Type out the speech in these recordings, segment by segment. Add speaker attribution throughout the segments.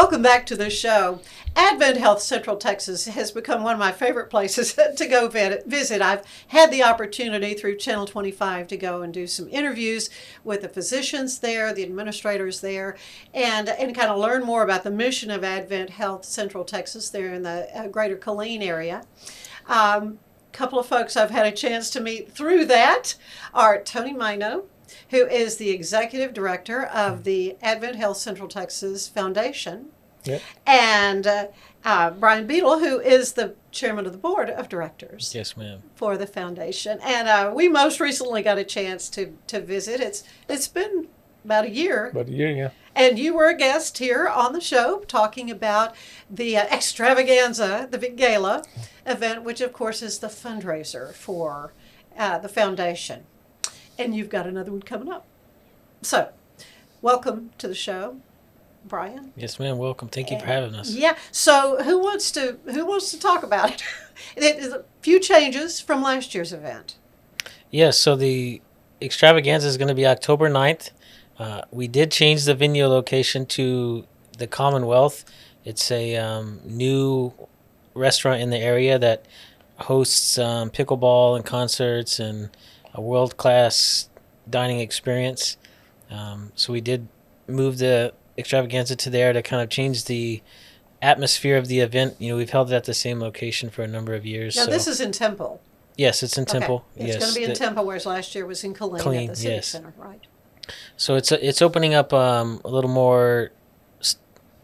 Speaker 1: Welcome back to the show. Advent Health Central Texas has become one of my favorite places to go visit. I've had the opportunity through Channel 25 to go and do some interviews with the physicians there, the administrators there, and kind of learn more about the mission of Advent Health Central Texas there in the greater Killeen area. Couple of folks I've had a chance to meet through that are Tony Mino, who is the executive director of the Advent Health Central Texas Foundation,
Speaker 2: yep.
Speaker 1: and Brian Beadle, who is the chairman of the board of directors.
Speaker 2: Yes, ma'am.
Speaker 1: For the foundation. And we most recently got a chance to visit. It's been about a year.
Speaker 2: About a year, yeah.
Speaker 1: And you were a guest here on the show talking about the Extravaganza, the big gala event, which of course is the fundraiser for the foundation. And you've got another one coming up. So, welcome to the show, Brian.
Speaker 2: Yes, ma'am. Welcome. Thank you for having us.
Speaker 1: Yeah. So, who wants to talk about it? There's a few changes from last year's event.
Speaker 2: Yes. So the Extravaganza is going to be October 9th. We did change the venue location to the Commonwealth. It's a new restaurant in the area that hosts pickleball and concerts and a world-class dining experience. So we did move the Extravaganza to there to kind of change the atmosphere of the event. You know, we've held it at the same location for a number of years.
Speaker 1: Now, this is in Temple.
Speaker 2: Yes, it's in Temple.
Speaker 1: It's
Speaker 2: yes,
Speaker 1: going to be in Temple, whereas last year was in Killeen at the Civic Center, right?
Speaker 2: So it's opening up a little more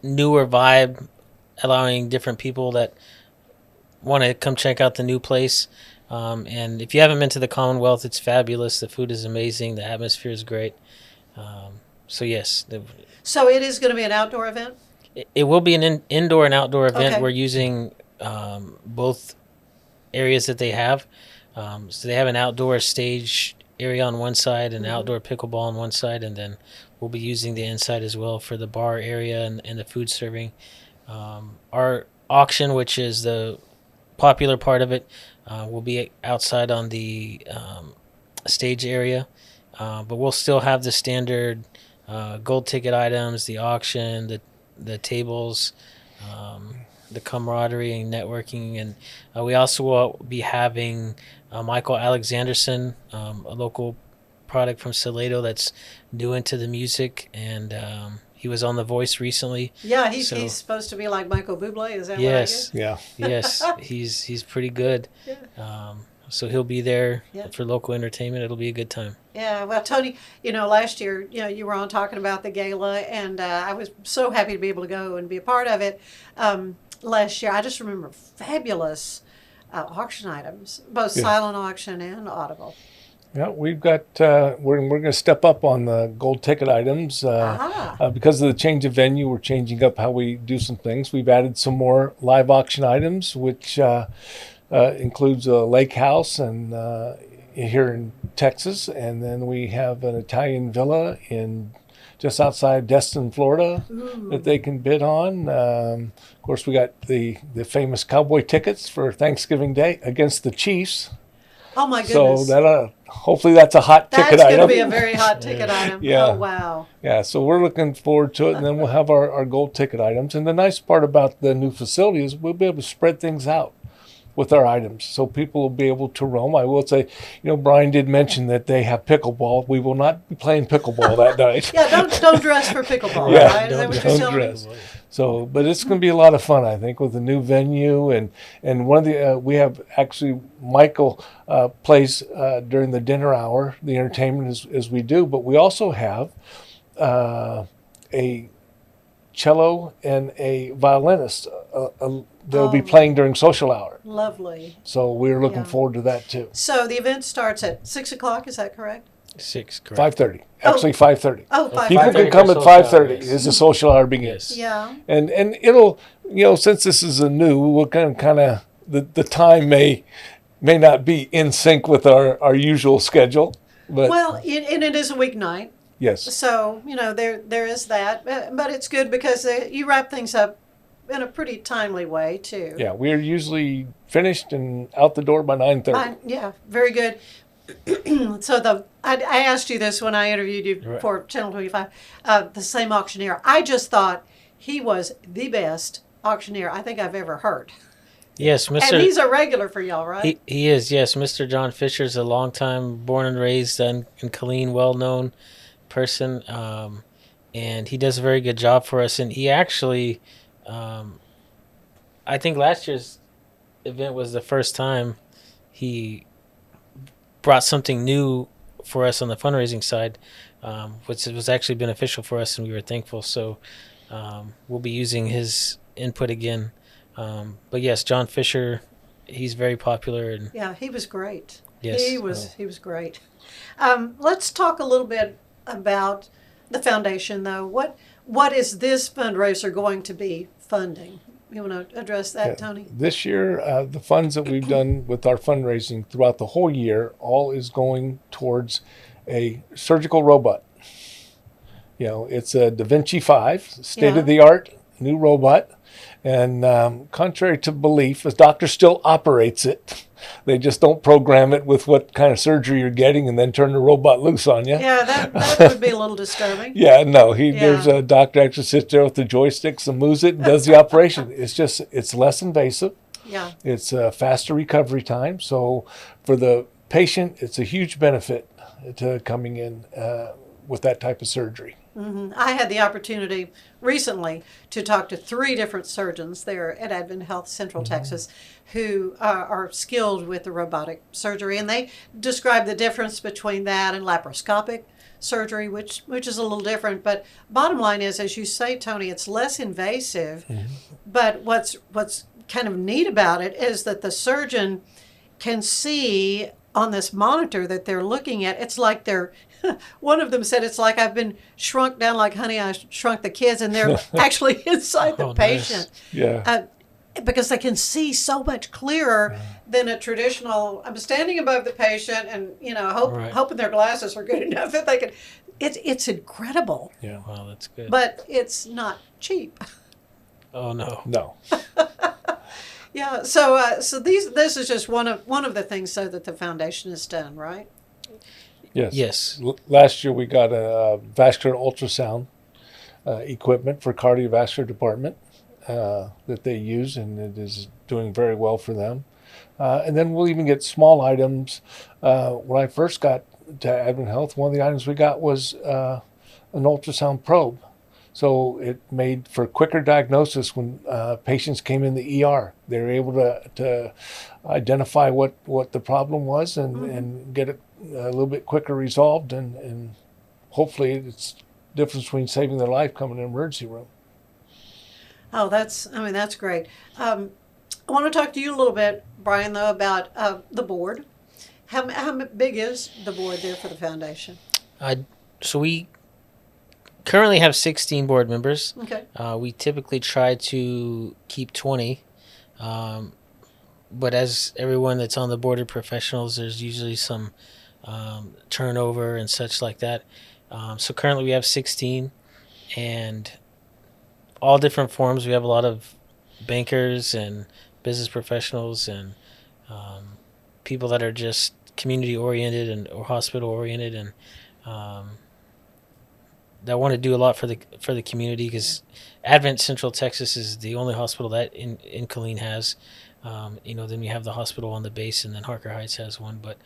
Speaker 2: newer vibe, allowing different people that want to come check out the new place. And if you haven't been to the Commonwealth, it's fabulous. The food is amazing. The atmosphere is great. So yes.
Speaker 1: So it is going to be an outdoor event?
Speaker 2: It will be an indoor and outdoor event.
Speaker 1: Okay.
Speaker 2: We're using both areas that they have. So they have an outdoor stage area on one side and outdoor pickleball on one side, and then we'll be using the inside as well for the bar area and the food serving. Our auction, which is the popular part of it, will be outside on the stage area, but we'll still have the standard gold ticket items, the auction, the tables, the camaraderie and networking, and we also will be having Michael Alexanderson, a local product from Salado that's new into the music, and he was on The Voice recently.
Speaker 1: Yeah, he's supposed to be like Michael Bublé. Is that
Speaker 2: yes,
Speaker 1: right?
Speaker 2: Yeah, yes, he's pretty good.
Speaker 1: Yeah.
Speaker 2: So he'll be there for local entertainment. It'll be a good time.
Speaker 1: Yeah, well, Tony, last year, you were on talking about the gala, and I was so happy to be able to go and be a part of it last year. I just remember fabulous auction items, both silent auction and audible.
Speaker 2: Yeah, we've got, we're going to step up on the gold ticket items. Because of the change of venue, we're changing up how we do some things. We've added some more live auction items, which includes a lake house and here in Texas. And then we have an Italian villa just outside Destin, Florida, that they can bid on. Of course, we got the famous cowboy tickets for Thanksgiving Day against the Chiefs.
Speaker 1: Oh, my goodness.
Speaker 2: So hopefully that's a hot ticket item.
Speaker 1: That's going to be a very hot ticket item.
Speaker 2: Yeah.
Speaker 1: Oh, wow.
Speaker 2: Yeah, so we're looking forward to it, and then we'll have our gold ticket items. And the nice part about the new facility is we'll be able to spread things out with our items, so people will be able to roam. I will say, Brian did mention that they have pickleball. We will not be playing pickleball that night.
Speaker 1: Yeah, don't dress for pickleball, right? Is that what you're telling me?
Speaker 2: So, but it's going to be a lot of fun, I think, with the new venue, and one of the we have actually Michael plays during the dinner hour, the entertainment as we do, but we also have a cello and a violinist. They'll be playing during social hour.
Speaker 1: Lovely.
Speaker 2: So we're looking forward to that too.
Speaker 1: So the event starts at 6 o'clock. Is that correct?
Speaker 2: 6, correct. 5:30. Actually, 5:30.
Speaker 1: Oh, 5:30.
Speaker 2: People can come at 5:30 as the social hour begins.
Speaker 1: Yeah.
Speaker 2: And it'll, since this is a new, we'll kind of the time may not be in sync with our usual schedule. But
Speaker 1: well, and it is a weeknight.
Speaker 2: Yes.
Speaker 1: So there is that, but it's good because you wrap things up in a pretty timely way too.
Speaker 2: Yeah, we're usually finished and out the door by 9:30.
Speaker 1: Yeah, very good. So I asked you this when I interviewed you for Channel 25, the same auctioneer. I just thought he was the best auctioneer I think I've ever heard.
Speaker 2: Yes, Mr.
Speaker 1: And he's a regular for y'all, right?
Speaker 2: He is, yes. Mr. John Fisher is a longtime born and raised in Killeen, well known person. And he does a very good job for us. And he actually, I think last year's event was the first time he brought something new for us on the fundraising side, which was actually beneficial for us, and we were thankful. So we'll be using his input again. But yes, John Fisher, he's very popular. And
Speaker 1: Yeah, he was great.
Speaker 2: yes,
Speaker 1: He was great. Let's talk a little bit about the foundation, though. What is this fundraiser going to be funding? You want to address that, Tony?
Speaker 3: This year, the funds that we've done with our fundraising throughout the whole year, all is going towards a surgical robot. You know, it's a Da Vinci 5, state-of-the-art new robot. And contrary to belief, the doctor still operates it. They just don't program it with what kind of surgery you're getting and then turn the robot loose on you.
Speaker 1: Yeah, that would be a little disturbing.
Speaker 3: Yeah, no, there's a doctor actually sits there with the joysticks and moves it and does the operation. It's less invasive.
Speaker 1: Yeah.
Speaker 3: It's a faster recovery time. So for the patient, it's a huge benefit to coming in with that type of surgery.
Speaker 1: Mm-hmm. I had the opportunity recently to talk to 3 different surgeons there at Advent Health Central Texas who are skilled with the robotic surgery, and they describe the difference between that and laparoscopic surgery, which is a little different. But bottom line is, as you say, Tony, it's less invasive. But what's kind of neat about it is that the surgeon can see on this monitor that they're looking at. It's like they're one of them said it's like I've been shrunk down like Honey, I Shrunk the Kids, and they're actually inside the patient.
Speaker 3: Nice. Yeah.
Speaker 1: Because they can see so much clearer than a traditional. I'm standing above the patient, and hoping their glasses are good enough that they can. It's incredible.
Speaker 3: Yeah.
Speaker 2: wow, that's good.
Speaker 1: But it's not cheap.
Speaker 2: Oh no.
Speaker 3: No.
Speaker 1: Yeah. So this is just one of the things so that the foundation has done, right?
Speaker 3: Yes.
Speaker 2: Yes.
Speaker 3: Last year we got a vascular ultrasound equipment for cardiovascular department that they use, and it is doing very well for them. And then we'll even get small items. When I first got to Advent Health, one of the items we got was an ultrasound probe. So it made for quicker diagnosis when patients came in the ER. They were able to identify what the problem was and get it a little bit quicker resolved, and hopefully it's the difference between saving their life coming to an emergency room.
Speaker 1: Oh, that's great. I want to talk to you a little bit, Brian, though, about the board. How big is the board there for the foundation?
Speaker 2: So we currently have 16 board members.
Speaker 1: Okay.
Speaker 2: We typically try to keep 20. But as everyone that's on the board are professionals, there's usually some turnover and such like that. So currently we have 16, and all different forms. We have a lot of bankers and business professionals and people that are just community oriented or hospital oriented, and that want to do a lot for the community, because Advent Central Texas is the only hospital that in Killeen has. Then you have the hospital on the base, and then Harker Heights has one. But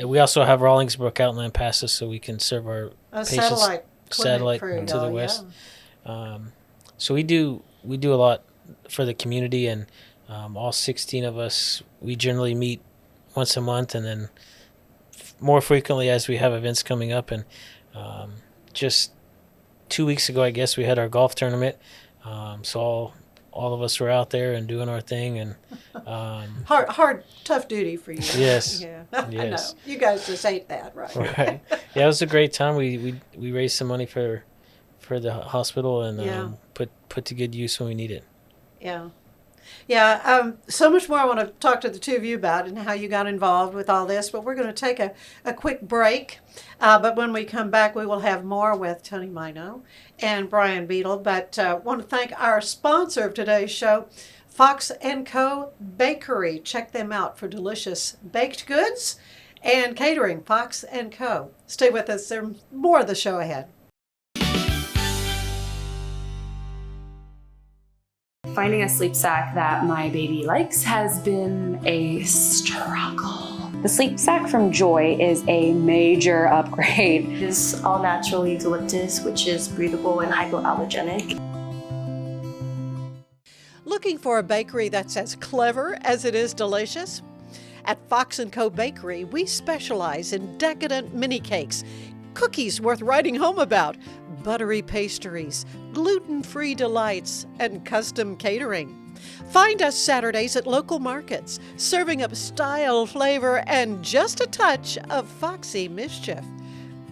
Speaker 2: we also have Rawlingsbrook out in Lampasas, so we can serve our patients satellite to the west. Yeah. So we do a lot for the community, and all 16 of us, we generally meet once a month, and then more frequently as we have events coming up. And just 2 weeks ago, I guess, we had our golf tournament. So all of us were out there and doing our thing, and
Speaker 1: hard, tough duty for you.
Speaker 2: Yes.
Speaker 1: Yeah.
Speaker 2: Yes.
Speaker 1: I know. You guys just hate that, right?
Speaker 2: Right. Yeah, it was a great time. We raised some money for the hospital, and put to good use when we need it.
Speaker 1: Yeah. Yeah, so much more I want to talk to the two of you about and how you got involved with all this, but we're going to take a quick break. But when we come back, we will have more with Tony Mino and Brian Beadle. But I want to thank our sponsor of today's show, Fox & Co. Bakery. Check them out for delicious baked goods and catering, Fox & Co. Stay with us. There's more of the show ahead.
Speaker 4: Finding a sleep sack that my baby likes has been a struggle.
Speaker 5: The sleep sack from Joy is a major upgrade.
Speaker 6: It is all natural eucalyptus, which is breathable and hypoallergenic.
Speaker 1: Looking for a bakery that's as clever as it is delicious? At Fox & Co. Bakery, we specialize in decadent mini cakes, cookies worth writing home about, buttery pastries, gluten-free delights, and custom catering. Find us Saturdays at local markets, serving up style, flavor, and just a touch of foxy mischief.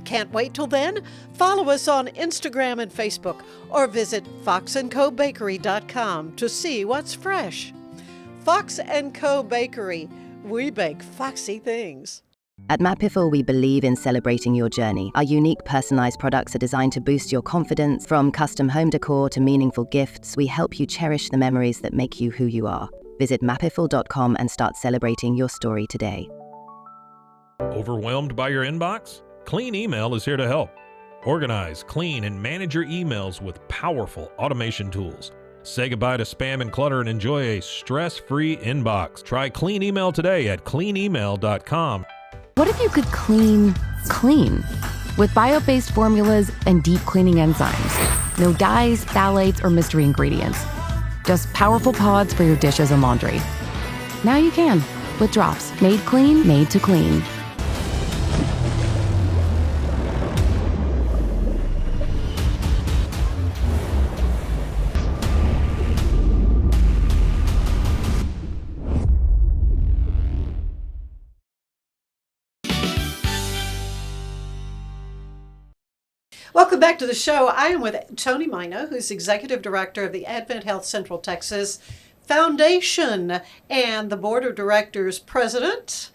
Speaker 1: Can't wait till then? Follow us on Instagram and Facebook, or visit foxandcobakery.com to see what's fresh. Fox & Co. Bakery. We bake foxy things.
Speaker 7: At Mapiful, we believe in celebrating your journey. Our unique personalized products are designed to boost your confidence. From custom home decor to meaningful gifts, we help you cherish the memories that make you who you are. Visit mapiful.com and start celebrating your story today.
Speaker 8: Overwhelmed by your inbox? Clean Email is here to help. Organize, clean, and manage your emails with powerful automation tools. Say goodbye to spam and clutter and enjoy a stress-free inbox. Try Clean Email today at cleanemail.com.
Speaker 9: What if you could clean clean? With bio-based formulas and deep cleaning enzymes. No dyes, phthalates, or mystery ingredients. Just powerful pods for your dishes and laundry. Now you can, with drops. Made clean, made to clean.
Speaker 1: Welcome back to the show. I am with Tony Mino, who's Executive Director of the Advent Health Central Texas Foundation, and the Board of Directors President,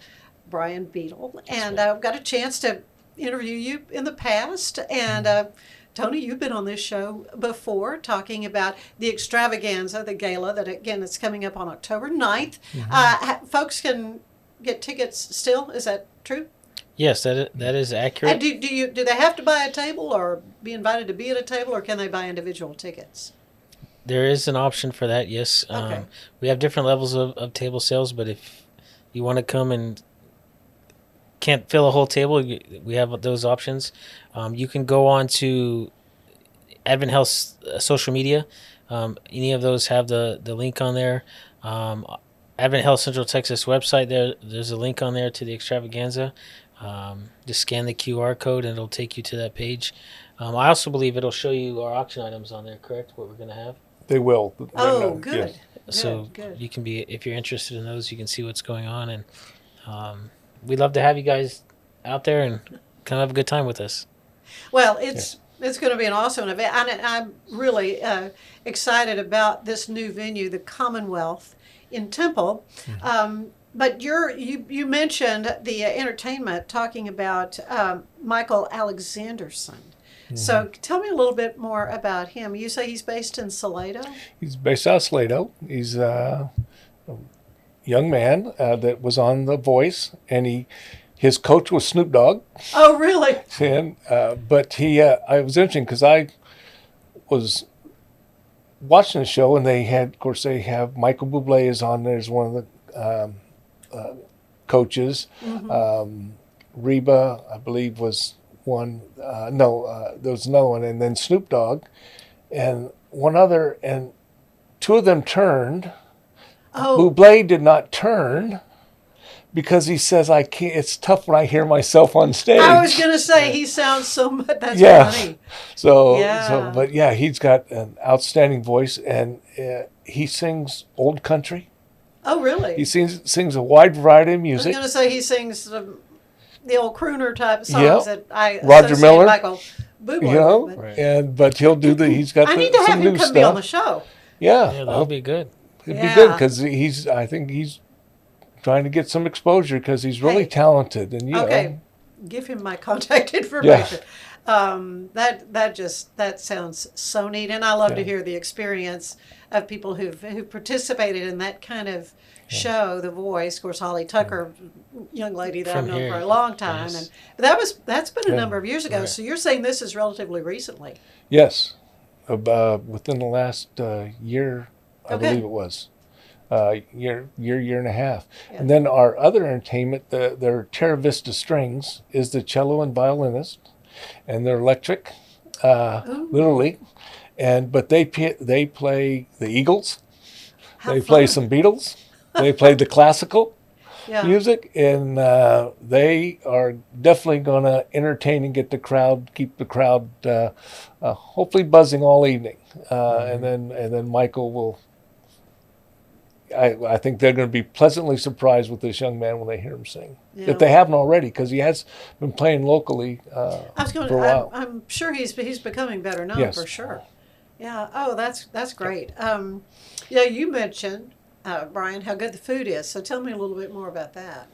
Speaker 1: Brian Beadle. And I've got a chance to interview you in the past. And Tony, you've been on this show before talking about the Extravaganza, the gala that, again, it's coming up on October 9th. Folks can get tickets still. Is that true?
Speaker 2: Yes, that is accurate.
Speaker 1: And do they have to buy a table or be invited to be at a table, or can they buy individual tickets?
Speaker 2: There is an option for that, yes.
Speaker 1: Okay.
Speaker 2: We have different levels of table sales, but if you want to come and can't fill a whole table, we have those options. You can go on to Advent Health's social media. Any of those have the link on there. Advent Health Central Texas website, there's a link on there to the Extravaganza. Just scan the QR code and it'll take you to that page. I also believe it'll show you our auction items on there, correct? What we're going to have?
Speaker 3: They will.
Speaker 1: Oh, good.
Speaker 3: Yes.
Speaker 2: So
Speaker 1: good.
Speaker 2: you can if you're interested in those, you can see what's going on. And we'd love to have you guys out there and come have a good time with us.
Speaker 1: Well, it's going to be an awesome event. I'm really excited about this new venue, the Commonwealth in Temple. But you mentioned the entertainment, talking about Michael Alexanderson. So tell me a little bit more about him. You say he's based in Salado?
Speaker 3: He's based out of Salado. He's a young man that was on The Voice, and his coach was Snoop Dogg.
Speaker 1: Oh, really?
Speaker 3: And but I was interesting because I was watching the show, and they have Michael Bublé is on there as one of the coaches. Reba, I believe, was one. There was another one, and then Snoop Dogg, and one other, and two of them turned.
Speaker 1: Oh.
Speaker 3: Bublé did not turn because he says, "I can't." It's tough when I hear myself on stage.
Speaker 1: I was going to say he sounds so much. That's funny.
Speaker 3: But he's got an outstanding voice, and he sings old country.
Speaker 1: Oh, really?
Speaker 3: He sings a wide variety of
Speaker 1: I was
Speaker 3: music.
Speaker 1: going to say he sings the old crooner type songs that I
Speaker 3: Roger
Speaker 1: associate
Speaker 3: Miller.
Speaker 1: Michael Bublé with.
Speaker 3: But he'll do he's got
Speaker 1: I need to
Speaker 3: some
Speaker 1: have him
Speaker 3: new
Speaker 1: come
Speaker 3: stuff.
Speaker 1: be on the show.
Speaker 2: Yeah, that'll be good.
Speaker 3: It'd be good because I think he's trying to get some exposure because he's really talented. And
Speaker 1: give him my contact information. That sounds so neat, and I love to hear the experience of people who've participated in that kind of show, The Voice. Of course, Holly Tucker, young lady that I've known for a long time, and that's been a number of years ago. Right. So you're saying this is relatively recently?
Speaker 3: Yes, within the last year I
Speaker 1: Okay.
Speaker 3: believe it was. Year and a half.
Speaker 1: Yeah.
Speaker 3: And then our other entertainment, their Terra Vista Strings, is the cello and violinist, and they're electric, literally. But they play the Eagles,
Speaker 1: How
Speaker 3: they play
Speaker 1: fun.
Speaker 3: some Beatles, they play the classical
Speaker 1: Yeah.
Speaker 3: music, and they are definitely going to entertain and keep the crowd hopefully buzzing all evening. And then Michael will. I think they're going to be pleasantly surprised with this young man when they hear him sing,
Speaker 1: Yeah.
Speaker 3: if they haven't already, because he has been playing locally
Speaker 1: I was going.
Speaker 3: for a while.
Speaker 1: I'm sure he's becoming better known
Speaker 3: Yes.
Speaker 1: for sure. Yeah. Oh, that's great. Yeah, you mentioned Brian how good the food is. So tell me a little bit more about that,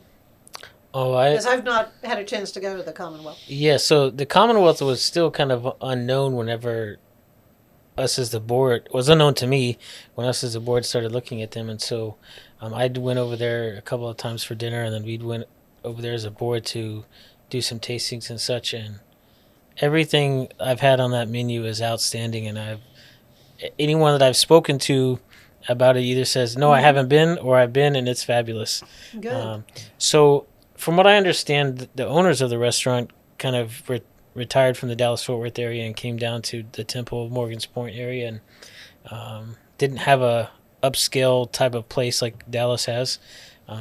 Speaker 2: Oh,
Speaker 1: because I've not had a chance to go to the Commonwealth.
Speaker 2: yeah. So the Commonwealth was still kind of unknown whenever us as the board was unknown to me when us as the board started looking at them, and so I went over there a couple of times for dinner, and then we went over there as a board to do some tastings and such. And everything I've had on that menu is outstanding, and anyone that I've spoken to about it either says no, I haven't been, or I've been and it's fabulous.
Speaker 1: Good.
Speaker 2: So from what I understand, the owners of the restaurant kind of retired from the Dallas-Fort Worth area and came down to the Temple, Morgan's Point area, and didn't have a upscale type of place like Dallas has.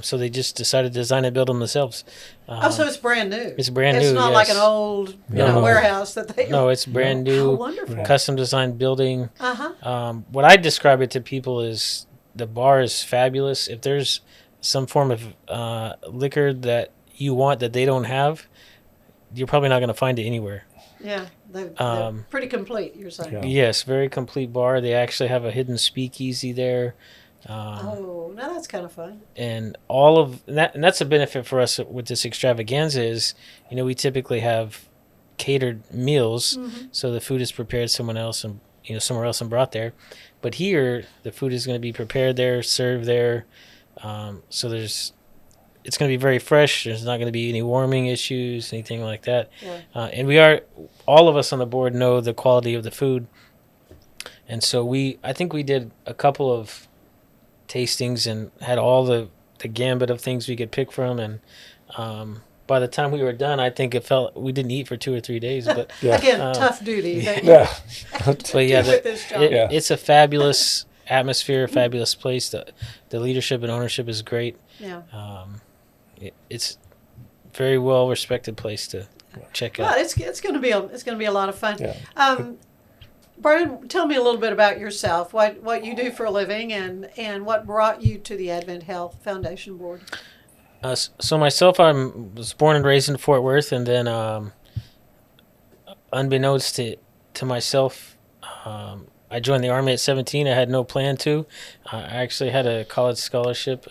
Speaker 2: So they just decided to design and build them themselves.
Speaker 1: So it's brand new.
Speaker 2: It's brand new.
Speaker 1: It's not
Speaker 2: yes.
Speaker 1: like an old
Speaker 2: No.
Speaker 1: warehouse that they.
Speaker 2: No, it's brand
Speaker 1: How
Speaker 2: new,
Speaker 1: wonderful.
Speaker 2: custom designed building.
Speaker 1: Uh-huh.
Speaker 2: What I describe it to people is the bar is fabulous. If there's some form of liquor that you want that they don't have, you're probably not going to find it anywhere.
Speaker 1: Yeah, they're pretty complete, you're saying.
Speaker 3: Yeah.
Speaker 2: Yes, very complete bar. They actually have a hidden speakeasy there.
Speaker 1: Oh, now that's kind of fun.
Speaker 2: And all of that, and that's a benefit for us with this extravaganza is, we typically have catered meals, so the food is prepared somewhere else and brought there. But here, the food is going to be prepared there, served there. So it's going to be very fresh. There's not going to be any warming issues, anything like that.
Speaker 1: Yeah.
Speaker 2: And all of us on the board know the quality of the food. And so I think we did a couple of tastings and had all the gambit of things we could pick from. And by the time we were done, I think it felt we didn't eat for 2 or 3 days. But
Speaker 1: Again, tough duty.
Speaker 3: Yeah.
Speaker 2: but yeah,
Speaker 1: with this job.
Speaker 2: it's a fabulous atmosphere, fabulous place. The leadership and ownership is great.
Speaker 1: Yeah.
Speaker 2: It's very well respected place to check out.
Speaker 1: Well, it's going to be a lot of fun.
Speaker 3: Yeah.
Speaker 1: Brian, tell me a little bit about yourself. What you do for a living, and what brought you to the Advent Health Foundation board.
Speaker 2: So myself, I was born and raised in Fort Worth, and then unbeknownst to myself, I joined the Army at 17. I had no plan to. I actually had a college scholarship.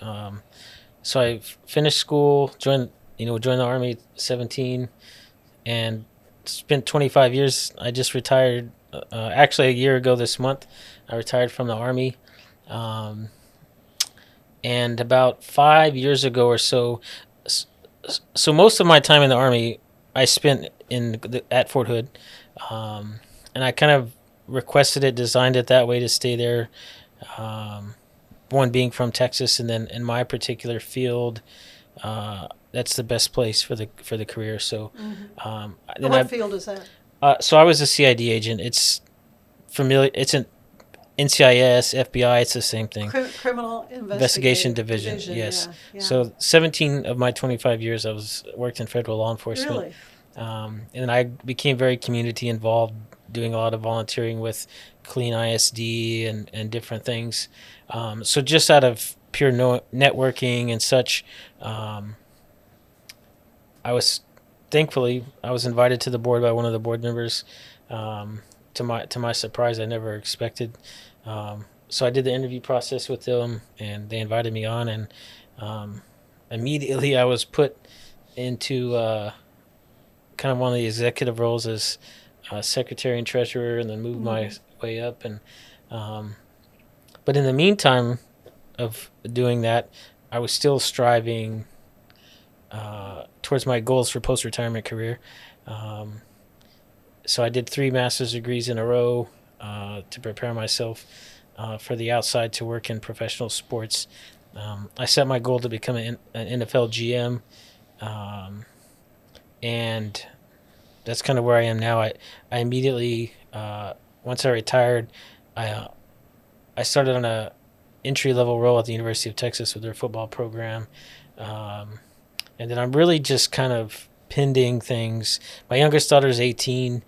Speaker 2: So I finished school, joined the Army at 17, and spent 25 years. I just retired, actually a year ago this month. I retired from the Army. And about 5 years ago or so, so most of my time in the Army, I spent at Fort Hood. And I kind of requested it, designed it that way to stay there. One being from Texas, and then in my particular field, that's the best place for the career. So,
Speaker 1: What field is that?
Speaker 2: So I was a CID agent. It's familiar. It's an NCIS, FBI. It's the same thing.
Speaker 1: Criminal
Speaker 2: Investigation Division. Yes.
Speaker 1: Yeah.
Speaker 2: So 17 of my 25 years, I worked in federal law enforcement.
Speaker 1: Really?
Speaker 2: And I became very community involved, doing a lot of volunteering with Clean ISD and different things. So just out of pure networking and such, thankfully I was invited to the board by one of the board members. To my surprise, I never expected. So I did the interview process with them, and they invited me on, and immediately I was put into kind of one of the executive roles as secretary and treasurer, and then moved my way up. And but in the meantime of doing that, I was still striving towards my goals for post-retirement career. So I did 3 master's degrees in a row to prepare myself for the outside to work in professional sports. I set my goal to become an NFL GM, and that's kind of where I am now. I immediately, once I retired, I started on a entry-level role at the University of Texas with their football program, and then I'm really just kind of pending things. My youngest daughter is 18.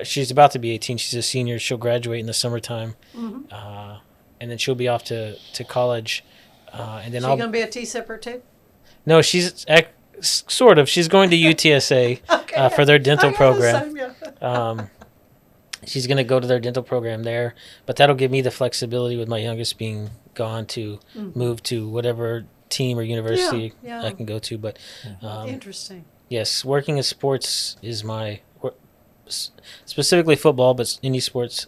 Speaker 2: She's about to be 18. She's a senior. She'll graduate in the summertime, and then she'll be off to college. And then
Speaker 1: She gonna be a T-sipper too?
Speaker 2: No, she's sort of. She's going to UTSA for their dental program. She's going to go to their dental program there, but that'll give me the flexibility with my youngest being gone to move to whatever team or university I can go to. But
Speaker 1: interesting.
Speaker 2: Yes, working in sports is my specifically football, but any sports.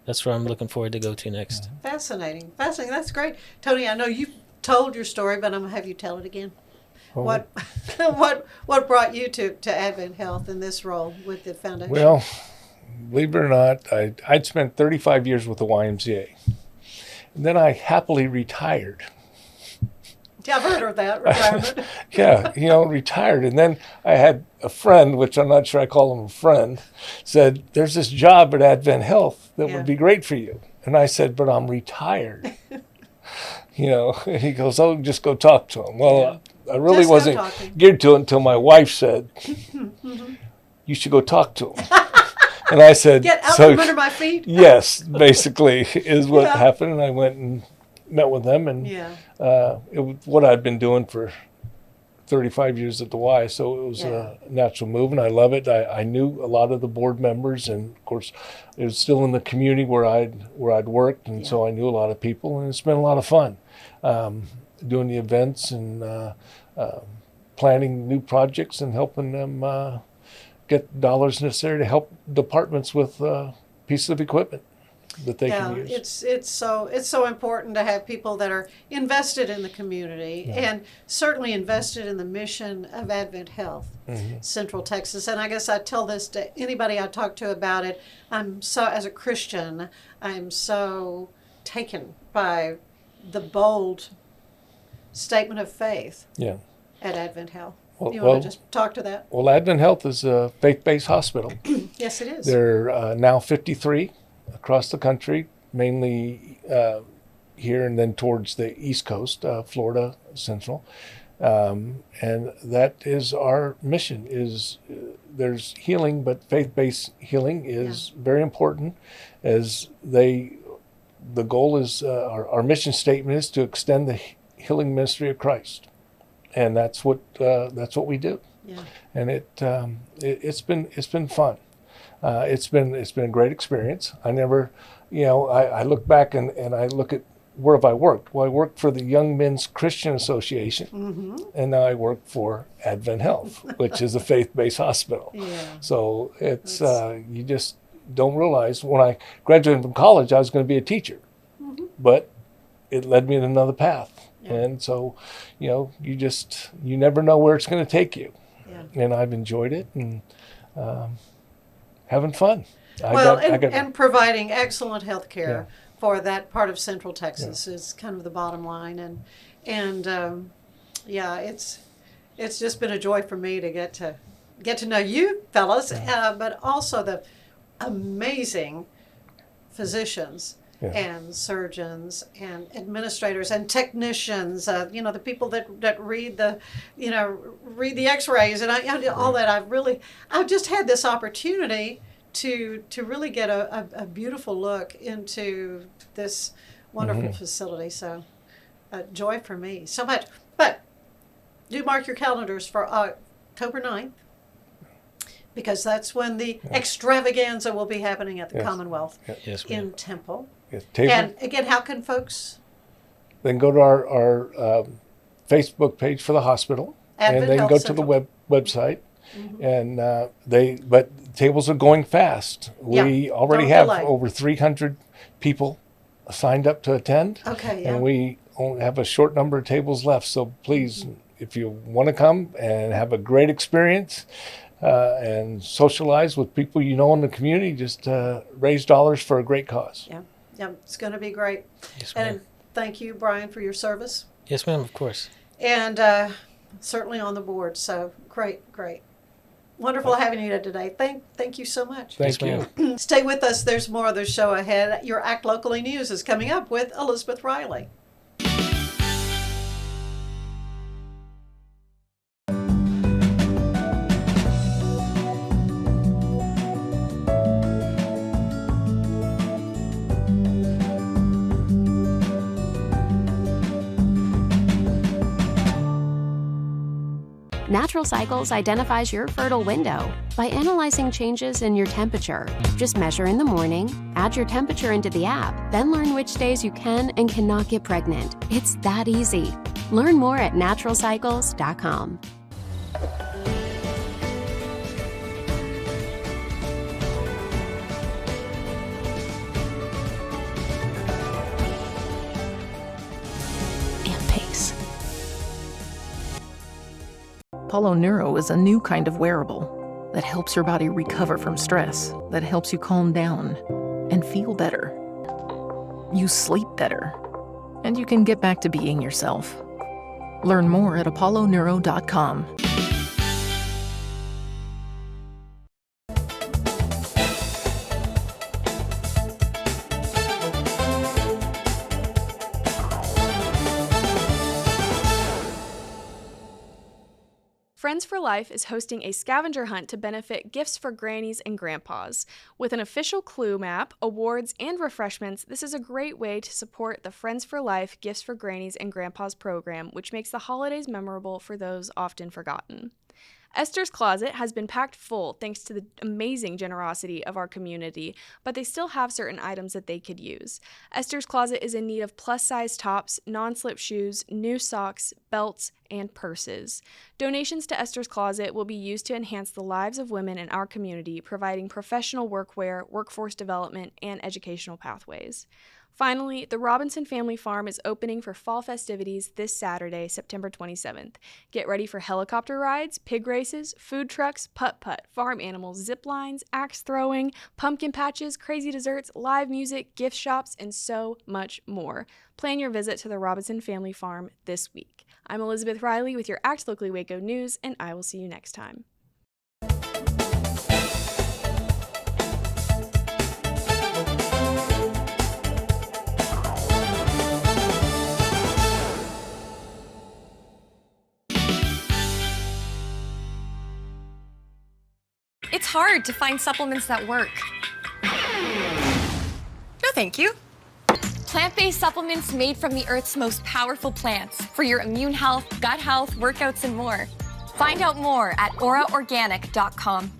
Speaker 2: That's where I'm looking forward to go to next.
Speaker 1: Fascinating. That's great. Tony, I know you've told your story, but I'm gonna have you tell it again. What brought you to Advent Health in this role with the foundation?
Speaker 3: Well, believe it or not, I'd spent 35 years with the YMCA. And then I happily retired.
Speaker 1: Yeah, I've heard of that, retirement.
Speaker 3: Retired. And then I had a friend, which I'm not sure I call him a friend, said, there's this job at Advent Health that would be great for you. And I said, but I'm retired. And he goes, oh, just go talk to him. Well, I really
Speaker 1: Just
Speaker 3: wasn't geared to it until my wife said, you should go talk to him. And I said,
Speaker 1: get out from under my feet?
Speaker 3: Yes, basically is what happened. And I went and met with them, and it was what I'd been doing for 35 years at the Y, so it was a natural move, and I love it. I knew a lot of the board members, and of course, it was still in the community where I'd worked, and so I knew a lot of people, and it's been a lot of fun doing the events and planning new projects and helping them get dollars necessary to help departments with pieces of equipment that they can use.
Speaker 1: It's so important to have people that are invested in the community and certainly invested in the mission of Advent Health Central Texas. And I guess I tell this to anybody I talk to about it. As a Christian, I'm so taken by the bold statement of faith at Advent Health. You want to just talk to that?
Speaker 3: Well, Advent Health is a faith-based hospital.
Speaker 1: Yes, it is.
Speaker 3: They're now 53 across the country, mainly here and then towards the East Coast, Florida Central. And that is our mission. There's healing, but faith-based healing is very important. As the goal is, our mission statement is to extend the healing ministry of Christ, and that's what we do. Yeah. And it's been fun. It's been a great experience. I never, I look back and I look at where have I worked? Well, I worked for the Young Men's Christian Association, and now I work for Advent Health, which is a faith-based hospital. Yeah. So it's you just don't realize. When I graduated from college, I was going to be a teacher, but it led me in another path. Yeah. And so, you never know where it's going to take you. Yeah. And I've enjoyed it and having fun.
Speaker 1: And providing excellent health care for that part of Central Texas is kind of the bottom line. And it's just been a joy for me to get to know you fellas, but also the amazing physicians and surgeons and administrators and technicians, the people that read the x-rays and all that. I've just had this opportunity to really get a beautiful look into this wonderful facility. So joy for me so much. But do mark your calendars for October 9th, because that's when the Extravaganza will be happening at the Commonwealth in Temple. And again, how can folks?
Speaker 3: Then go to our Facebook page for the hospital,
Speaker 1: Advent
Speaker 3: and then
Speaker 1: Health
Speaker 3: go
Speaker 1: Central.
Speaker 3: to the website. And but tables are going fast. We already have over 300 people signed up to attend.
Speaker 1: Okay.
Speaker 3: And we only have a short number of tables left. So please, if you want to come and have a great experience and socialize with people in the community, just raise dollars for a great cause.
Speaker 1: Yeah. Yeah, it's going to be great.
Speaker 2: Yes, ma'am.
Speaker 1: And thank you, Brian, for your service.
Speaker 2: Yes, ma'am, of course.
Speaker 1: And certainly on the board. So great. Wonderful having you today. Thank you so much.
Speaker 3: Thank
Speaker 2: Yes,
Speaker 3: you.
Speaker 2: ma'am.
Speaker 1: Stay with us. There's more of the show ahead. Your Act Locally News is coming up with Elizabeth Riley.
Speaker 10: Natural Cycles identifies your fertile window by analyzing changes in your temperature. Just measure in the morning, add your temperature into the app, then learn which days you can and cannot get pregnant. It's that easy. Learn more at naturalcycles.com.
Speaker 11: And pace. Apollo Neuro is a new kind of wearable that helps your body recover from stress, that helps you calm down and feel better. You sleep better, and you can get back to being yourself. Learn more at apolloneuro.com.
Speaker 12: Friends for Life is hosting a scavenger hunt to benefit gifts for grannies and grandpas. With an official clue map, awards, and refreshments, this is a great way to support the Friends for Life Gifts for Grannies and Grandpas program, which makes the holidays memorable for those often forgotten. Esther's Closet has been packed full thanks to the amazing generosity of our community, but they still have certain items that they could use. Esther's Closet is in need of plus-size tops, non-slip shoes, new socks, belts, and purses. Donations to Esther's Closet will be used to enhance the lives of women in our community, providing professional workwear, workforce development, and educational pathways. Finally, the Robinson Family Farm is opening for fall festivities this Saturday, September 27th. Get ready for helicopter rides, pig races, food trucks, putt-putt, farm animals, zip lines, axe throwing, pumpkin patches, crazy desserts, live music, gift shops, and so much more. Plan your visit to the Robinson Family Farm this week. I'm Elizabeth Riley with your Act Locally Waco News, and I will see you next time.
Speaker 13: It's hard to find supplements that work. No, thank you. Plant-based supplements made from the Earth's most powerful plants for your immune health, gut health, workouts, and more. Find out more at auraorganic.com.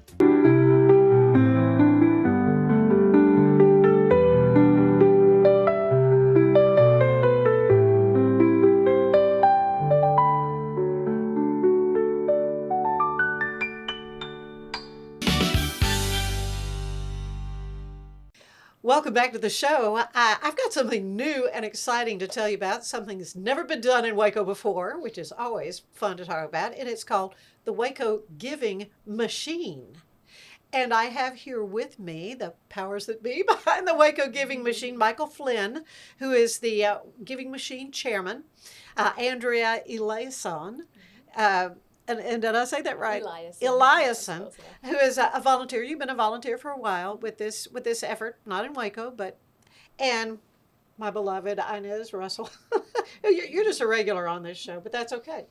Speaker 1: Welcome back to the show. I've got something new and exciting to tell you about, something that's never been done in Waco before, which is always fun to talk about, and it's called the Waco Giving Machine. And I have here with me the powers that be behind the Waco Giving Machine, Michael Flynn, who is the Giving Machine chairman, Andrea Elieson, and did I say that right? Elieson, who is a volunteer. You've been a volunteer for a while with this effort, not in Waco, and my beloved Inez Russell. You're just a regular on this show, but that's okay.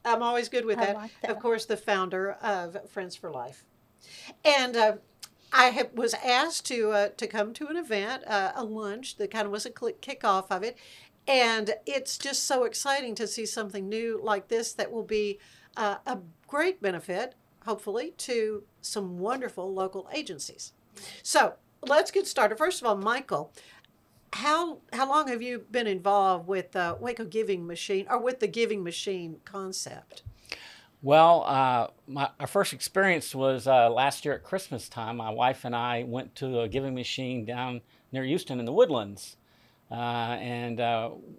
Speaker 1: I'm always good with that. Of course, the founder of Friends for Life. And I was asked to come to an event, a lunch that kind of was a kickoff of it. And it's just so exciting to see something new like this that will be a great benefit, hopefully, to some wonderful local agencies. So let's get started. First of all, Michael, how long have you been involved with Waco Giving Machine, or with the Giving Machine concept?
Speaker 14: Well, our first experience was last year at Christmas time. My wife and I went to a Giving Machine down near Houston in the Woodlands. And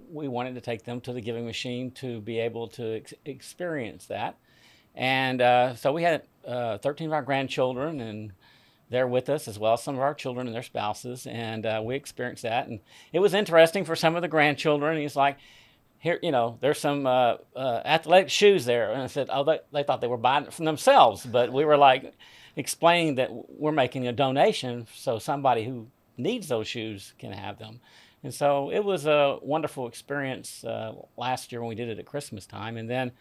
Speaker 14: we wanted to take them to the Giving Machine to be able to experience that. And so we had 13 of our grandchildren, and there with us, as well as some of our children and their spouses, and we experienced that. And it was interesting for some of the grandchildren. He's like, here, there's some athletic shoes there. And I said, oh, they thought they were buying it from themselves. But we were like explaining that we're making a donation so somebody who needs those shoes can have them. And so it was a wonderful experience last year when we did it at Christmas time. And then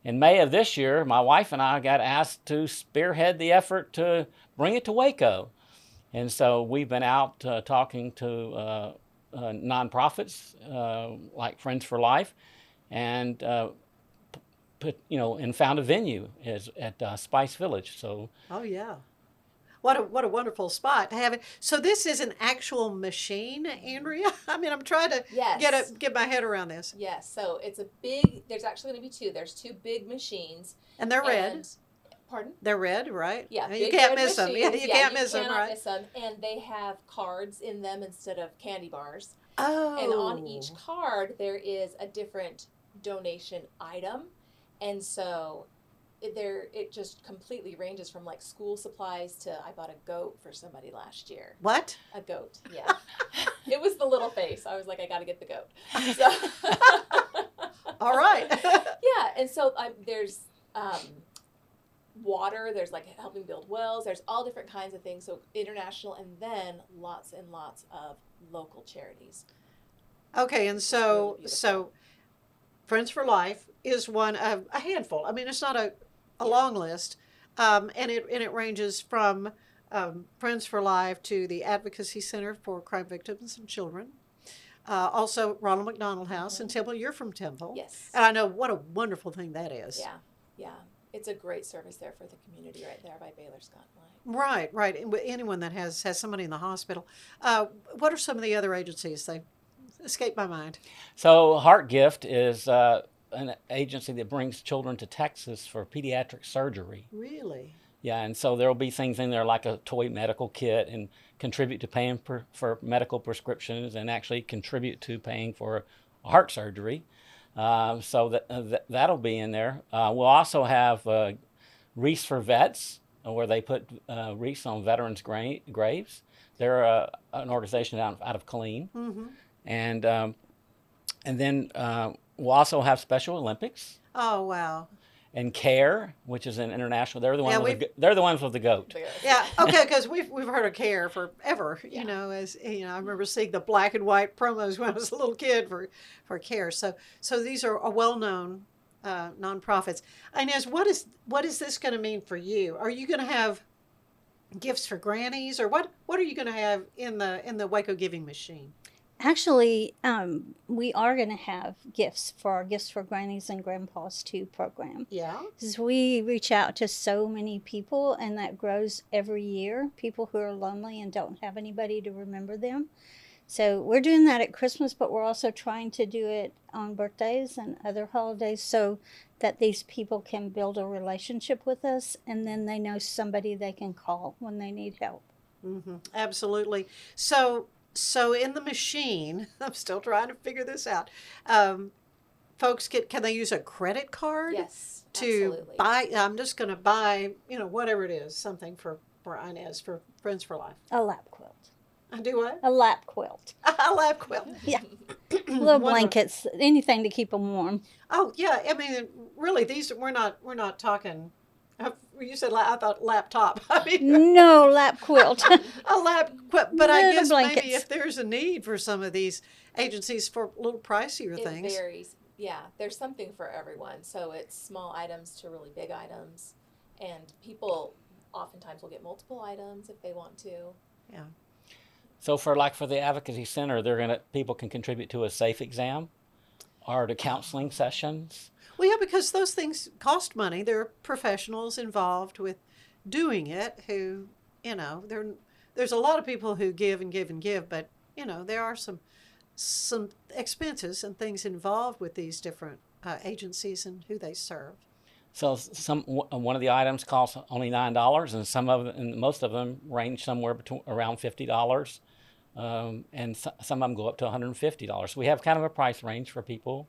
Speaker 14: in May of this year, my wife and I got asked to spearhead the effort to bring it to Waco. And so we've been out talking to nonprofits like Friends for Life, and and found a venue at Spice Village. So.
Speaker 1: Oh yeah. What a wonderful spot to have it. So this is an actual machine, Andrea? I mean, I'm trying to get my head around this.
Speaker 15: Yes. So it's a big, there's actually going to be two. There's two big machines.
Speaker 1: And they're red.
Speaker 15: Pardon?
Speaker 1: They're red, right?
Speaker 15: Yeah.
Speaker 1: You can't miss them. Yeah, you can't miss them, right?
Speaker 15: You cannot miss them. And they have cards in them instead of candy bars.
Speaker 1: Oh.
Speaker 15: And on each card, there is a different donation item. And so it just completely ranges from like school supplies to I bought a goat for somebody last year.
Speaker 1: What?
Speaker 15: A goat, yeah. It was the little face. I was like, I got to get the goat. So.
Speaker 1: All right.
Speaker 15: Yeah, and so there's water. There's like helping build wells. There's all different kinds of things. So international, and then lots and lots of local charities.
Speaker 1: Okay, and so Friends for Life is one of a handful. I mean, it's not a long list, and it ranges from Friends for Life to the Advocacy Center for Crime Victims and Children. Also, Ronald McDonald House in Temple. You're from Temple.
Speaker 15: Yes.
Speaker 1: And I know what a wonderful thing that is.
Speaker 15: Yeah. It's a great service there for the community right there by Baylor Scott and White.
Speaker 1: Right. And anyone that has somebody in the hospital. What are some of the other agencies? They escape my mind.
Speaker 14: So Heart Gift is an agency that brings children to Texas for pediatric surgery.
Speaker 1: Really?
Speaker 14: Yeah, and so there will be things in there like a toy medical kit, and contribute to paying for medical prescriptions, and actually contribute to paying for a heart surgery. So that'll be in there. We'll also have Wreaths for Vets, where they put wreaths on veterans' graves. They're an organization out of Killeen.
Speaker 1: Mm-hmm.
Speaker 14: And then we'll also have Special Olympics.
Speaker 1: Oh, wow.
Speaker 14: And CARE, which is an international. They're the ones with the goat.
Speaker 1: Yeah. Okay. Because we've heard of CARE forever. You know, I remember seeing the black and white promos when I was a little kid for CARE. So these are well-known nonprofits. Inez, what is this going to mean for you? Are you going to have gifts for grannies, or what are you going to have in the Waco Giving Machine?
Speaker 16: Actually, we are going to have gifts for our Gifts for Grannies and Grandpas 2 program.
Speaker 1: Yeah.
Speaker 16: Because we reach out to so many people, and that grows every year. People who are lonely and don't have anybody to remember them. So we're doing that at Christmas, but we're also trying to do it on birthdays and other holidays so that these people can build a relationship with us, and then they know somebody they can call when they need help.
Speaker 1: Mm-hmm. Absolutely. So in the machine, I'm still trying to figure this out. Folks can they use a credit card?
Speaker 15: Yes,
Speaker 1: to
Speaker 15: absolutely.
Speaker 1: buy? I'm just going to buy, whatever it is, something for Inez, for Friends for Life.
Speaker 16: A lap quilt.
Speaker 1: Do what?
Speaker 16: A lap quilt.
Speaker 1: A lap quilt.
Speaker 16: Yeah. Little blankets, anything to keep them warm.
Speaker 1: Oh yeah, I mean, really, these we're not talking. You said I thought laptop. I mean,
Speaker 16: no, lap quilt.
Speaker 1: A lap quilt, but I guess
Speaker 16: blankets.
Speaker 1: maybe if there's a need for some of these agencies for a little pricier things.
Speaker 15: It varies. Yeah, there's something for everyone. So it's small items to really big items, and people oftentimes will get multiple items if they want to.
Speaker 1: Yeah.
Speaker 14: So for the Advocacy Center, people can contribute to a SAFE exam, or to counseling sessions.
Speaker 1: Well, yeah, because those things cost money. There are professionals involved with doing it who, there's a lot of people who give and give and give, but, there are some expenses and things involved with these different agencies and who they serve.
Speaker 14: So one of the items costs only $9, and most of them range somewhere between around $50, and some of them go up to $150. So we have kind of a price range for people.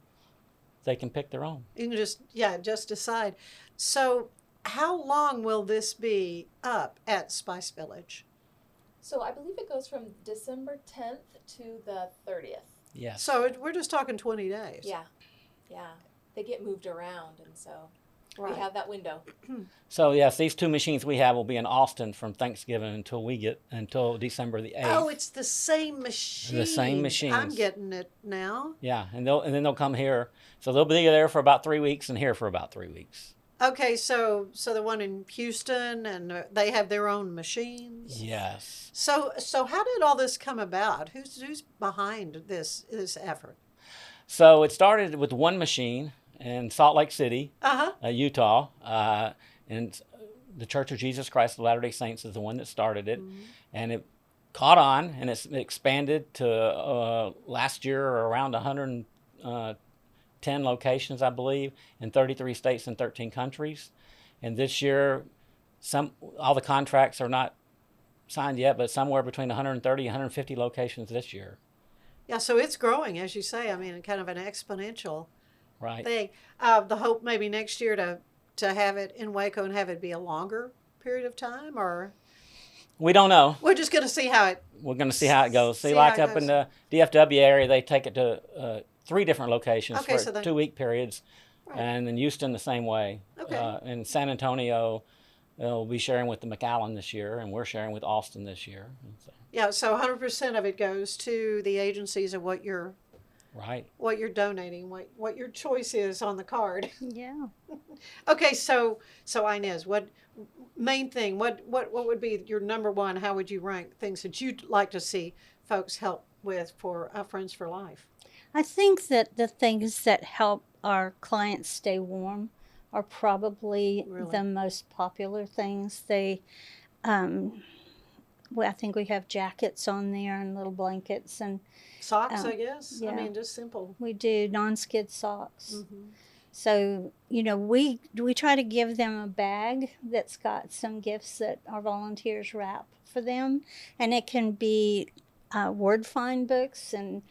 Speaker 14: They can pick their own.
Speaker 1: You can just decide. So how long will this be up at Spice Village?
Speaker 15: So I believe it goes from December 10th to the 30th.
Speaker 14: Yes.
Speaker 1: So we're just talking 20 days.
Speaker 15: Yeah. They get moved around, and so
Speaker 1: Right.
Speaker 15: we have that window.
Speaker 14: So yes, these two machines we have will be in Austin from Thanksgiving until December the 8th.
Speaker 1: Oh, it's the same machine.
Speaker 14: The same machines.
Speaker 1: I'm getting it now.
Speaker 14: Yeah, and then they'll come here. So they'll be there for about 3 weeks and here for about 3 weeks.
Speaker 1: Okay, so the one in Houston, and they have their own machines.
Speaker 14: Yes.
Speaker 1: So how did all this come about? Who's behind this effort?
Speaker 14: So it started with one machine in Salt Lake City, Utah, and the Church of Jesus Christ of Latter-day Saints is the one that started it, and it caught on, and it's expanded to last year around 110 locations, I believe, in 33 states and 13 countries, and this year, all the contracts are not signed yet, but somewhere between 130 and 150 locations this year.
Speaker 1: Yeah, so it's growing, as you say. I mean, kind of an exponential thing. The hope maybe next year to have it in Waco and have it be a longer period of time, or
Speaker 14: we don't know.
Speaker 1: We're just going to see how it.
Speaker 14: We're going to see how it goes. See, like up in the DFW area, they take it to 3 different locations for 2-week periods, and in Houston the same way.
Speaker 1: Okay.
Speaker 14: In San Antonio, they'll be sharing with the McAllen this year, and we're sharing with Austin this year.
Speaker 1: Yeah, so 100% of it goes to the agencies of what you're donating, what your choice is on the card.
Speaker 16: Yeah.
Speaker 1: Okay, so Inez, what main thing? What would be your number one? How would you rank things that you'd like to see folks help with for Friends for Life?
Speaker 16: I think that the things that help our clients stay warm are probably the most popular things. They, I think we have jackets on there and little blankets and
Speaker 1: socks, I guess.
Speaker 16: Yeah.
Speaker 1: I mean, just simple.
Speaker 16: We do non-skid socks. So, we try to give them a bag that's got some gifts that our volunteers wrap for them. And it can be word find books and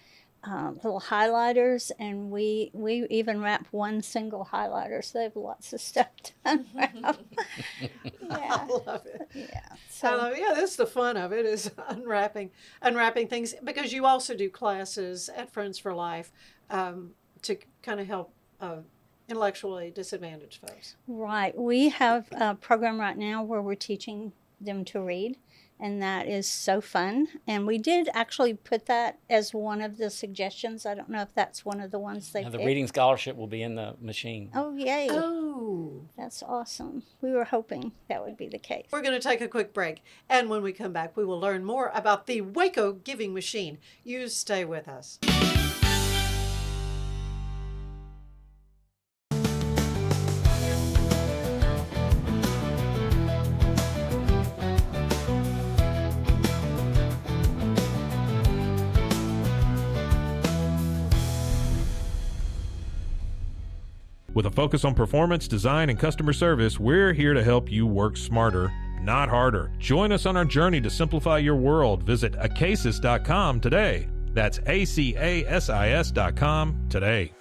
Speaker 16: little highlighters. And we even wrap one single highlighter. So they have lots of stuff to unwrap.
Speaker 1: I love it.
Speaker 16: Yeah.
Speaker 1: So that's the fun of it, is unwrapping things, because you also do classes at Friends for Life to kind of help intellectually disadvantaged folks.
Speaker 16: Right. We have a program right now where we're teaching them to read, and that is so fun. And we did actually put that as one of the suggestions. I don't know if that's one of the ones they
Speaker 14: The reading scholarship will be in the machine.
Speaker 16: Oh, yay.
Speaker 1: Oh.
Speaker 16: That's awesome. We were hoping that would be the case.
Speaker 1: We're going to take a quick break, and when we come back, we will learn more about the Waco Giving Machine. You stay with us.
Speaker 8: With a focus on performance, design, and customer service, we're here to help you work smarter, not harder. Join us on our journey to simplify your world. Visit acasis.com today. That's ACASIS.com today.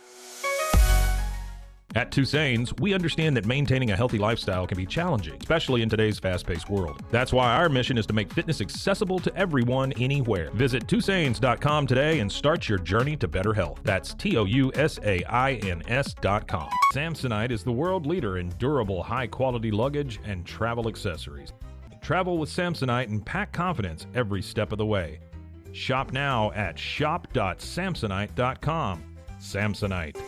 Speaker 8: At Tusain's, we understand that maintaining a healthy lifestyle can be challenging, especially in today's fast-paced world. That's why our mission is to make fitness accessible to everyone, anywhere. Visit Tusains.com today and start your journey to better health. That's TOUSAINS.com. Samsonite is the world leader in durable, high-quality luggage and travel accessories. Travel with Samsonite and pack confidence every step of the way. Shop now at shop.samsonite.com. Samsonite.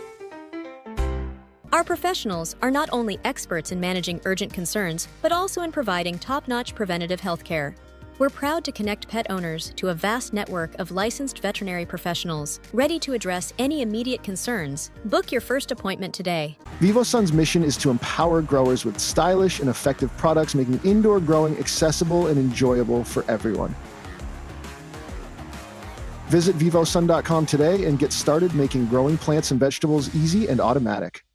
Speaker 17: Our professionals are not only experts in managing urgent concerns, but also in providing top-notch preventative health care. We're proud to connect pet owners to a vast network of licensed veterinary professionals, ready to address any immediate concerns. Book your first appointment today.
Speaker 18: VivoSun's mission is to empower growers with stylish and effective products, making indoor growing accessible and enjoyable for everyone. Visit vivosun.com today and get started making growing plants and vegetables easy and automatic.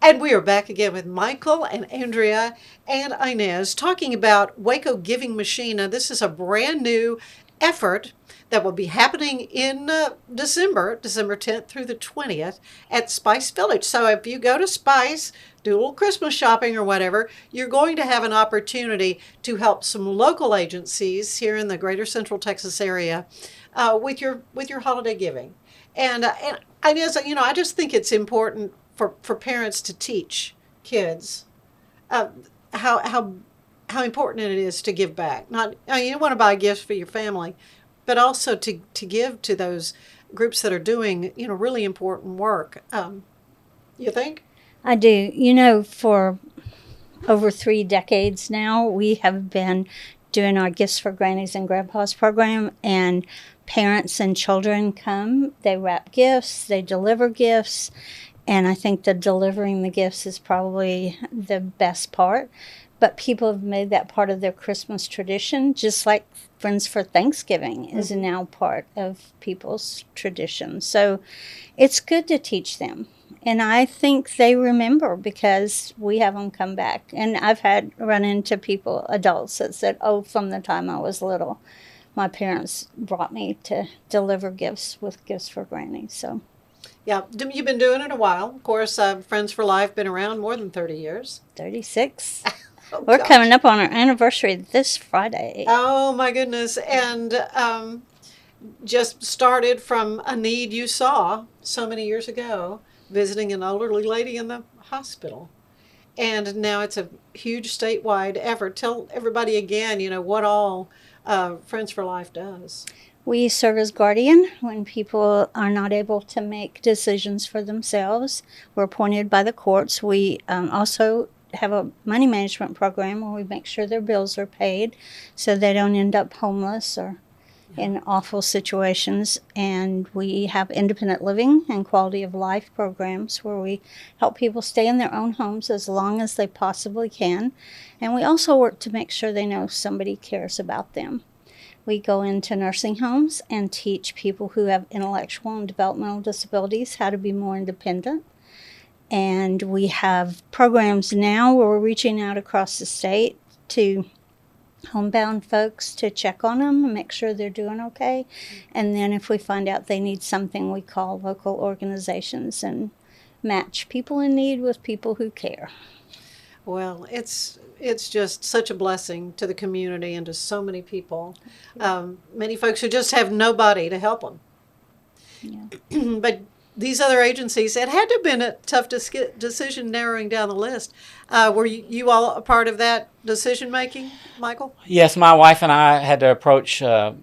Speaker 1: And we are back again with Michael and Andrea and Inez talking about Waco Giving Machine. Now, this is a brand new effort that will be happening in December 10th through the 20th at Spice Village. So if you go to Spice, do a little Christmas shopping or whatever, you're going to have an opportunity to help some local agencies here in the greater Central Texas area with your holiday giving. And Inez, I just think it's important for parents to teach kids how important it is to give back. Not you don't want to buy gifts for your family, but also to give to those groups that are doing really important work. You think?
Speaker 16: I do. For over 3 decades now, we have been doing our Gifts for Grannies and Grandpas program, and parents and children come, they wrap gifts, they deliver gifts, and I think the delivering the gifts is probably the best part. But people have made that part of their Christmas tradition, just like Friends for Thanksgiving is now part of people's tradition. So it's good to teach them. And I think they remember because we have them come back. And I've run into people, adults, that said, oh, from the time I was little, my parents brought me to deliver gifts with Gifts for Granny. So,
Speaker 1: yeah, you've been doing it a while. Of course, Friends for Life been around more than 30 years.
Speaker 16: 36.
Speaker 1: Oh,
Speaker 16: We're
Speaker 1: gosh.
Speaker 16: coming up on our anniversary this Friday.
Speaker 1: Oh, my goodness. And just started from a need you saw so many years ago, visiting an elderly lady in the hospital. And now it's a huge statewide effort. Tell everybody again, what all Friends for Life does.
Speaker 16: We serve as guardian when people are not able to make decisions for themselves. We're appointed by the courts. We also have a money management program where we make sure their bills are paid so they don't end up homeless or in awful situations. And we have independent living and quality of life programs where we help people stay in their own homes as long as they possibly can. And we also work to make sure they know somebody cares about them. We go into nursing homes and teach people who have intellectual and developmental disabilities how to be more independent. And we have programs now where we're reaching out across the state to homebound folks to check on them and make sure they're doing okay. And then if we find out they need something, we call local organizations and match people in need with people who care.
Speaker 1: Well, it's just such a blessing to the community and to so many people. Many folks who just have nobody to help them. Yeah. But these other agencies, it had to have been a tough decision narrowing down the list. Were you all a part of that decision making, Michael?
Speaker 14: Yes, my wife and I had to approach the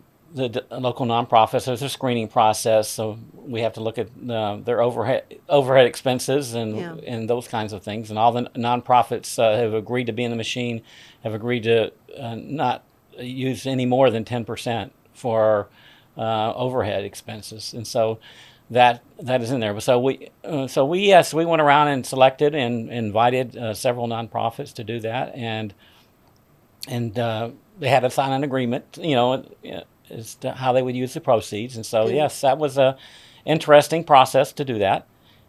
Speaker 14: local nonprofits. There's a screening process, so we have to look at their overhead expenses and those kinds of things. And all the nonprofits have agreed to be in the machine, have agreed to not use any more than 10% for overhead expenses, and so that is in there. But so we went around and selected and invited several nonprofits to do that, and they had to sign an agreement, as to how they would use the proceeds. And so, yes, that was a interesting process to do that.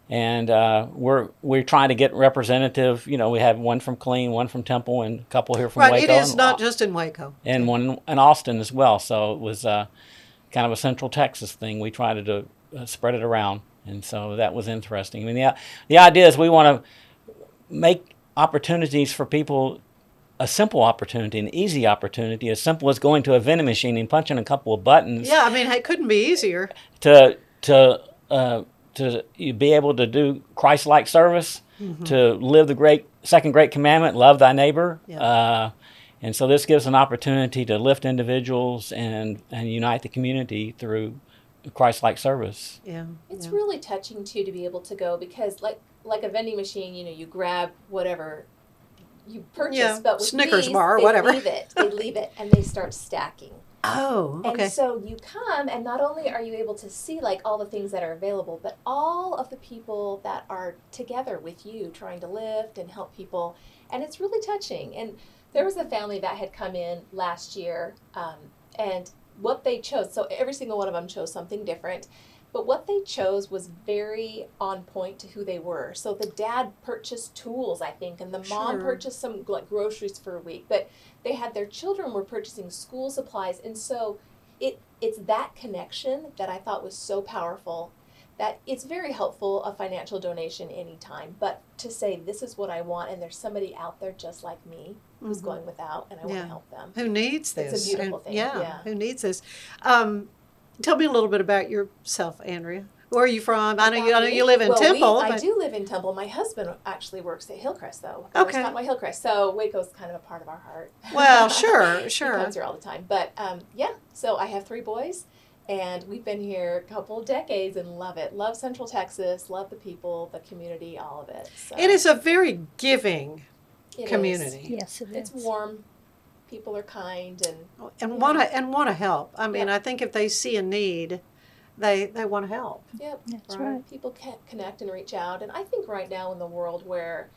Speaker 14: And we're trying to get representative. We had one from Killeen, one from Temple, and a couple here from Waco.
Speaker 1: Right, it is not just in Waco.
Speaker 14: And one in Austin as well. So it was kind of a Central Texas thing. We tried to spread it around, and so that was interesting. I mean, the idea is we want to make opportunities for people, a simple opportunity, an easy opportunity, as simple as going to a vending machine and punching a couple of buttons.
Speaker 1: Yeah, I mean, it couldn't be easier.
Speaker 14: To be able to do Christ-like service, to live the second great commandment, love thy neighbor. Yeah. And so this gives an opportunity to lift individuals and unite the community through Christ-like service.
Speaker 1: Yeah,
Speaker 15: it's really touching too to be able to go, because like a vending machine, you grab whatever you purchase, but with
Speaker 1: Snickers
Speaker 15: these,
Speaker 1: bar or
Speaker 15: they
Speaker 1: whatever.
Speaker 15: They leave it and they start stacking.
Speaker 1: Oh, okay.
Speaker 15: And so you come, and not only are you able to see like all the things that are available, but all of the people that are together with you trying to lift and help people, and it's really touching. And there was a family that had come in last year, and what they chose, so every single one of them chose something different, but what they chose was very on point to who they were. So the dad purchased tools, I think, and the mom purchased some like groceries for a week, but they had their children were purchasing school supplies, and so it's that connection that I thought was so powerful, that it's very helpful, a financial donation anytime, but to say this is what I want, and there's somebody out there just like me who's going without, and I want to help them.
Speaker 1: Who needs this?
Speaker 15: It's a beautiful thing. Yeah.
Speaker 1: Who needs this? Tell me a little bit about yourself, Andrea. Where are you from? I know you live in Temple.
Speaker 15: I do live in Temple. My husband actually works at Hillcrest, though.
Speaker 1: Okay.
Speaker 15: Not my Hillcrest, so Waco's kind of a part of our heart.
Speaker 1: Well, sure.
Speaker 15: He comes here all the time. But so I have 3 boys, and we've been here a couple of decades and love it. Love Central Texas, love the people, the community, all of it. So.
Speaker 1: It is a very giving community.
Speaker 16: Yes, it is.
Speaker 15: It's warm. People are kind
Speaker 1: and want to help. I mean, I think if they see a need, they want to help.
Speaker 15: Yep,
Speaker 16: that's right.
Speaker 15: People can connect and reach out, and I think right now in the world where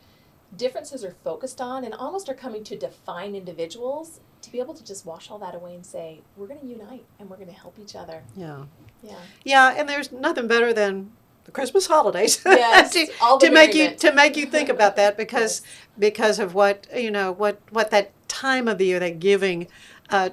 Speaker 15: differences are focused on and almost are coming to define individuals, to be able to just wash all that away and say, we're going to unite and we're going to help each other.
Speaker 1: Yeah, and there's nothing better than the Christmas holidays
Speaker 15: yes,
Speaker 1: to make you think about that, because of what that time of the year, that giving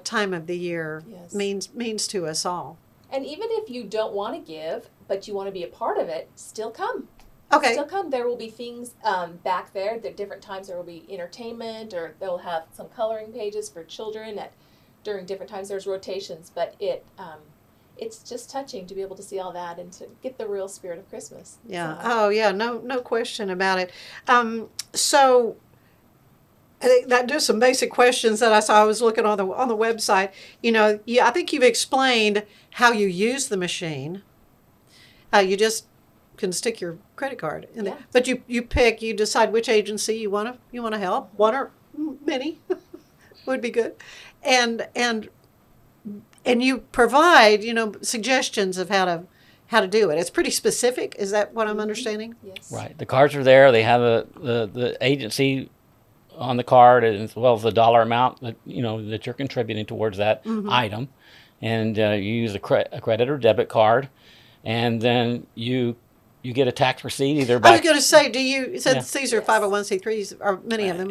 Speaker 1: time of the year means to us all.
Speaker 15: And even if you don't want to give, but you want to be a part of it, still come.
Speaker 1: Okay.
Speaker 15: Still come. There will be things back there. At different times there will be entertainment, or they'll have some coloring pages for children during different times. There's rotations, but it's just touching to be able to see all that and to get the real spirit of Christmas.
Speaker 1: Yeah.
Speaker 15: So.
Speaker 1: Oh, yeah. No question about it. So I think that just some basic questions that I saw. I was looking on the website. I think you've explained how you use the machine. You just can stick your credit card in there, but you decide which agency you want to help. One or many would be good, and you provide suggestions of how to do it. It's pretty specific. Is that what I'm understanding?
Speaker 15: Yes.
Speaker 14: Right. The cards are there. They have the agency on the card, as well as the dollar amount that that you're contributing towards that item, and you use a credit or debit card, and then you get a tax receipt either by.
Speaker 1: I was going to say, since these are 501c3s, or many of them.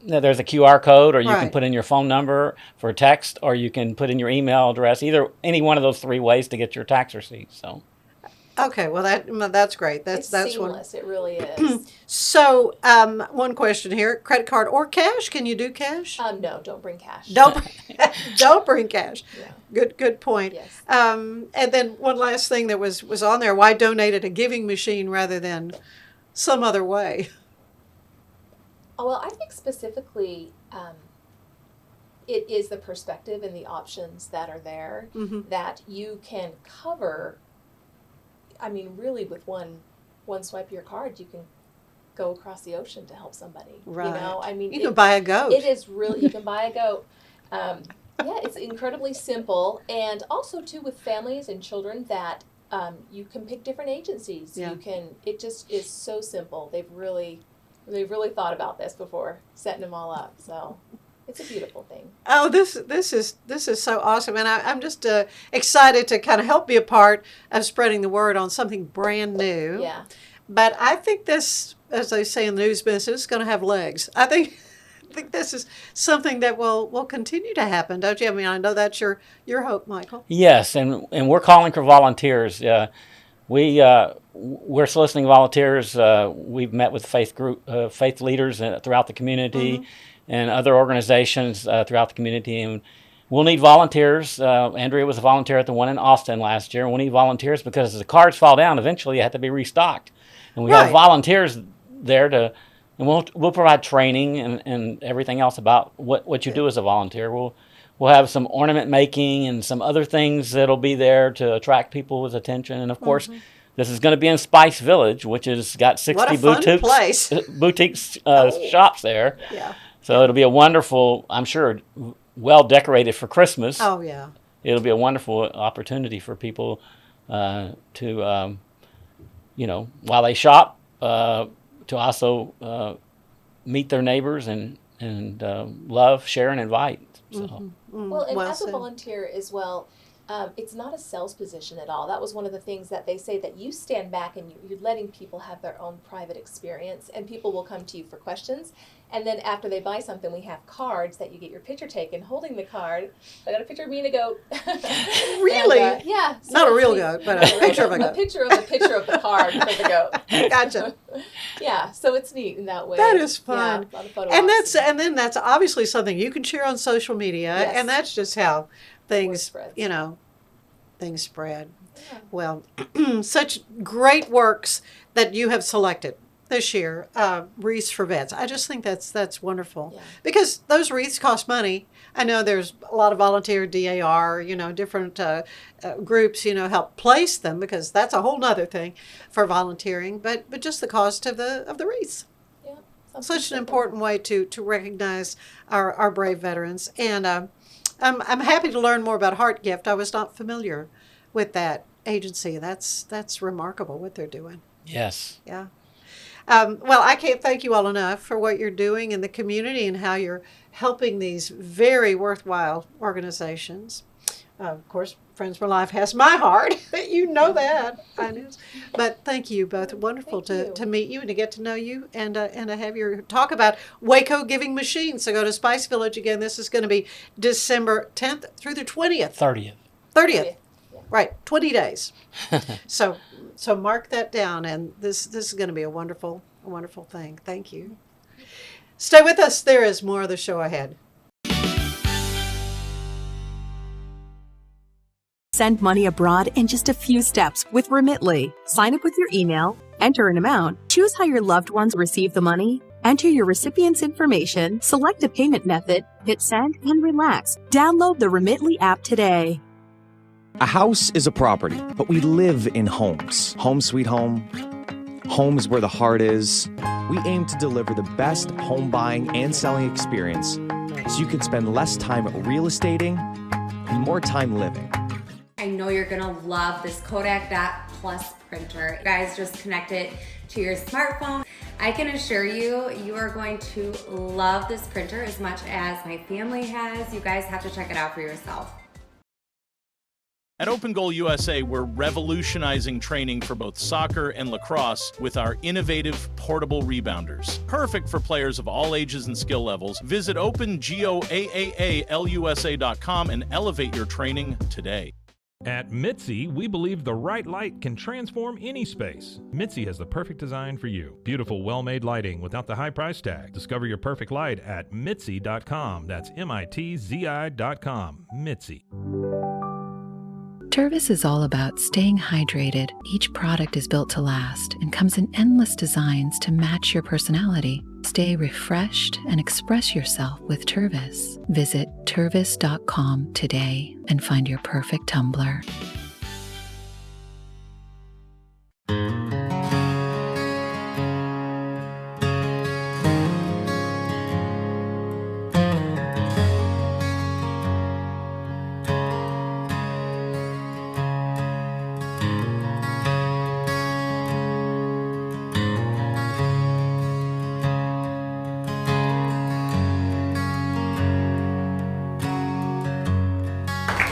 Speaker 14: There's a QR code, or you can put in your phone number for a text, or you can put in your email address. Any one of those 3 ways to get your tax receipt. So.
Speaker 1: Okay, well that's great. That's
Speaker 15: seamless. It really is.
Speaker 1: So, one question here: credit card or cash? Can you do cash?
Speaker 15: No, don't bring cash.
Speaker 1: Don't bring cash.
Speaker 15: Yeah.
Speaker 1: Good point.
Speaker 15: Yes.
Speaker 1: And then one last thing that was on there: why donate at a giving machine rather than some other way?
Speaker 15: Oh, well, I think specifically, it is the perspective and the options that are there that you can cover. I mean, really, with one swipe of your card, you can go across the ocean to help somebody.
Speaker 1: Right.
Speaker 15: I mean,
Speaker 1: you can buy a goat.
Speaker 15: It is really, you can buy a goat. It's incredibly simple, and also too with families and children that you can pick different agencies.
Speaker 1: Yeah.
Speaker 15: It just is so simple. They've really thought about this before setting them all up. So. It's a beautiful thing.
Speaker 1: Oh, this is so awesome, and I'm just excited to kind of help be a part of spreading the word on something brand new.
Speaker 15: Yeah.
Speaker 1: But I think this, as they say in the news business, is going to have legs. I think this is something that will continue to happen, don't you? I mean, I know that's your hope, Michael.
Speaker 14: Yes, and we're calling for volunteers. We're soliciting volunteers. We've met with faith leaders throughout the community. And other organizations throughout the community. And we'll need volunteers. Andrea was a volunteer at the one in Austin last year. We'll need volunteers because as the cards fall down, eventually you have to be restocked. And we have volunteers there and we'll provide training and everything else about what you do as a volunteer. We'll have some ornament making and some other things that'll be there to attract people's attention. And of course, this is going to be in Spice Village, which has got 60 boutique shops there.
Speaker 1: Yeah.
Speaker 14: So it'll be a wonderful, I'm sure, well decorated for Christmas.
Speaker 1: Oh, yeah.
Speaker 14: It'll be a wonderful opportunity for people to, while they shop, to also meet their neighbors and love, share, and invite. So.
Speaker 15: Well, and as a volunteer as well, It's not a sales position at all. That was one of the things that they say, that you stand back and you're letting people have their own private experience, and people will come to you for questions. And then after they buy something, we have cards that you get your picture taken holding the card. I got a picture of me and a goat.
Speaker 1: Really?
Speaker 15: And, yeah. So
Speaker 1: not a real goat, but a picture of a goat.
Speaker 15: A picture of the card for the goat.
Speaker 1: Gotcha.
Speaker 15: Yeah, so it's neat in that way.
Speaker 1: That is fun.
Speaker 15: Yeah, a lot of photo
Speaker 1: and
Speaker 15: ops.
Speaker 1: then that's obviously something you can share on social media,
Speaker 15: Yes.
Speaker 1: and that's just how things,
Speaker 15: spreads.
Speaker 1: Things spread. Yeah. Well, such great works that you have selected this year, wreaths for vets. I just think that's wonderful, because those wreaths cost money. I know there's a lot of volunteer DAR, different groups, help place them, because that's a whole nother thing for volunteering. But just the cost of the wreaths.
Speaker 15: Yeah,
Speaker 1: such an important way to recognize our brave veterans. And I'm happy to learn more about Heart Gift. I was not familiar with that agency. That's remarkable what they're doing.
Speaker 2: Yes.
Speaker 1: Yeah. Well, I can't thank you all enough for what you're doing in the community and how you're helping these very worthwhile organizations. Of course, Friends for Life has my heart. You know that. I know. But thank you both. Wonderful to meet you and to get to know you, and to have your talk about Waco Giving Machines. So go to Spice Village again. This is going to be December 10th through the 20th.
Speaker 2: 30th.
Speaker 1: Right, 20 days. So mark that down, and this is going to be a wonderful thing. Thank you. Stay with us. There is more of the show ahead.
Speaker 19: Send money abroad in just a few steps with Remitly. Sign up with your email, enter an amount, choose how your loved ones receive the money, enter your recipient's information, select a payment method, hit send, and relax. Download the Remitly app today.
Speaker 20: A house is a property, but we live in homes. Home sweet home. Homes where the heart is. We aim to deliver the best home buying and selling experience so you can spend less time real estating and more time living.
Speaker 21: I know you're gonna love this Kodak Dot Plus printer. You guys just connect it to your smartphone. I can assure you, you are going to love this printer as much as my family has. You guys have to check it out for yourself.
Speaker 22: At Open Goal USA, we're revolutionizing training for both soccer and lacrosse with our innovative portable rebounders. Perfect for players of all ages and skill levels. Visit OpenGoAAALUSA.com and elevate your training today.
Speaker 8: At Mitzi, we believe the right light can transform any space. Mitzi has the perfect design for you. Beautiful, well-made lighting without the high price tag. Discover your perfect light at Mitzi.com. That's MITZI.com. Mitzi.
Speaker 23: Tervis is all about staying hydrated. Each product is built to last and comes in endless designs to match your personality. Stay refreshed and express yourself with Tervis. Visit tervis.com today and find your perfect tumbler.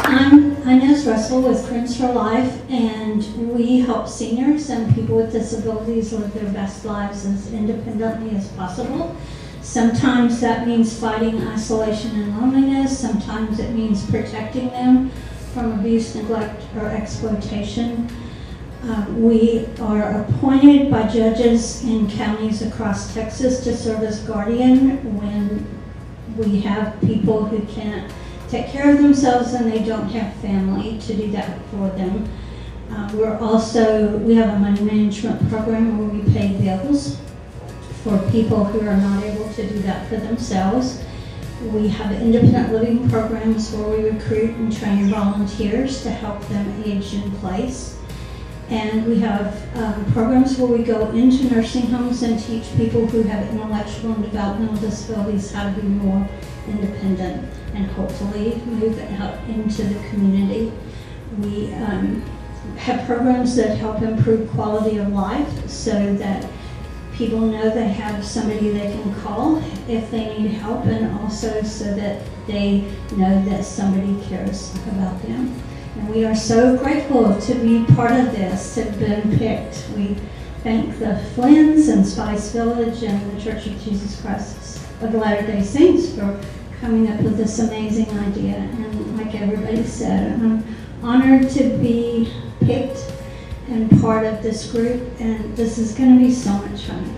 Speaker 24: I'm Inez Russell with Friends for Life, and we help seniors and people with disabilities live their best lives as independently as possible. Sometimes that means fighting isolation and loneliness. Sometimes it means protecting them from abuse, neglect, or exploitation. We are appointed by judges in counties across Texas to serve as guardian when we have people who can't take care of themselves and they don't have family to do that for them. We have a money management program where we pay bills for people who are not able to do that for themselves. We have independent living programs where we recruit and train volunteers to help them age in place. And we have programs where we go into nursing homes and teach people who have intellectual and developmental disabilities how to be more independent and hopefully move out into the community. We have programs that help improve quality of life so that people know they have somebody they can call if they need help, and also so that they know that somebody cares about them. And we are so grateful to be part of this, to have been picked. We thank the Flynn's and Spice Village and the Church of Jesus Christ of Latter-day Saints for coming up with this amazing idea. And like everybody said, I'm honored to be picked and part of this group, and this is going to be so much fun.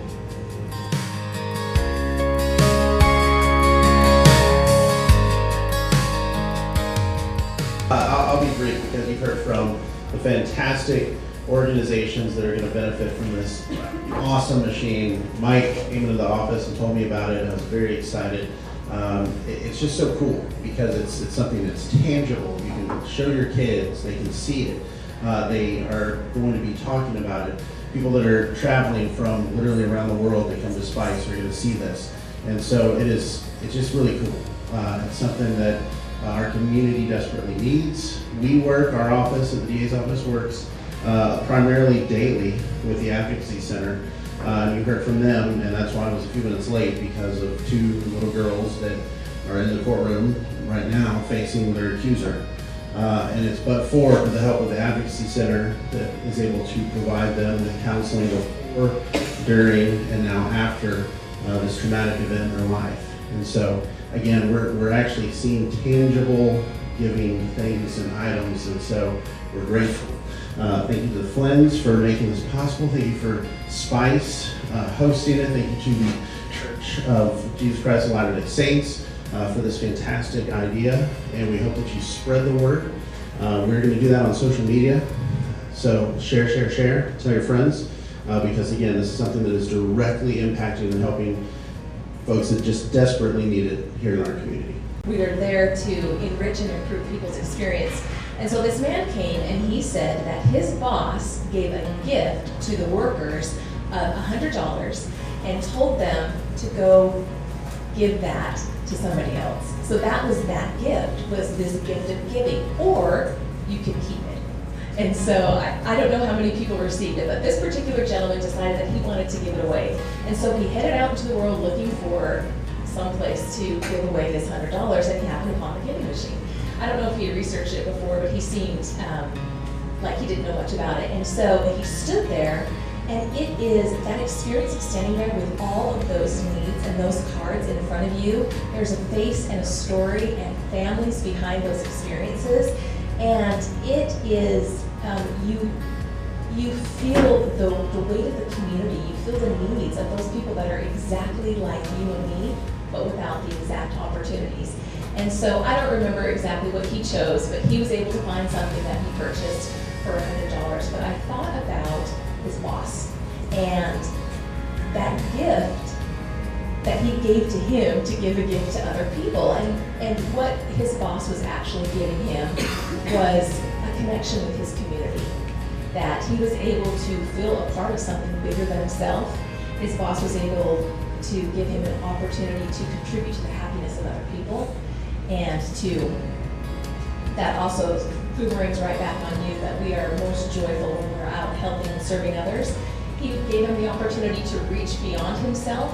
Speaker 4: I'll be brief because you've heard from the fantastic organizations that are going to benefit from this awesome machine. Mike came into the office and told me about it, and I was very excited. It's just so cool because it's something that's tangible. You can show your kids, they can see it. They are going to be talking about it. People that are traveling from literally around the world that come to Spice are going to see this. And so it's just really cool. It's something that our community desperately needs. Our office at the DA's office works primarily daily with the Advocacy Center. You heard from them, and that's why I was a few minutes late, because of 2 little girls that are in the courtroom right now facing their accuser. And it's but for the help of the Advocacy Center that is able to provide them with counseling before, during, and now after this traumatic event in their life. And so, again, we're actually seeing tangible giving things and items, and so we're grateful. Thank you to the Flynn's for making this possible. Thank you for Spice hosting it. Thank you to the Church of Jesus Christ of Latter-day Saints for this fantastic idea, and we hope that you spread the word. We're going to do that on social media, so share, tell your friends, because again, this is something that is directly impacting and helping folks that just desperately need it here in our community.
Speaker 15: We are there to enrich and improve people's experience. And so this man came and he said that his boss gave a gift to the workers of $100 and told them to go give that to somebody else. So that was that gift, was this gift of giving, or you could keep it. And so I don't know how many people received it, but this particular gentleman decided that he wanted to give it away. And so he headed out into the world looking for someplace to give away this $100, and he happened upon the giving machine. I don't know if he had researched it before, but he seemed like he didn't know much about it. And so he stood there, and it is that experience of standing there with all of those needs and those cards in front of you. There's a face and a story and families behind those experiences. And it is, you feel the weight of the community, you feel the needs of those people that are exactly like you and me, but without the exact opportunities. And so I don't remember exactly what he chose, but he was able to find something that he purchased for $100. But I thought about his boss and that gift that he gave to him to give a gift to other people. And what his boss was actually giving him was a connection with his community, that he was able to feel a part of something bigger than himself. His boss was able to give him an opportunity to contribute to the happiness of other people, and to, that also boomerangs right back on you, that we are most joyful when we're out helping and serving others. He gave him the opportunity to reach beyond himself,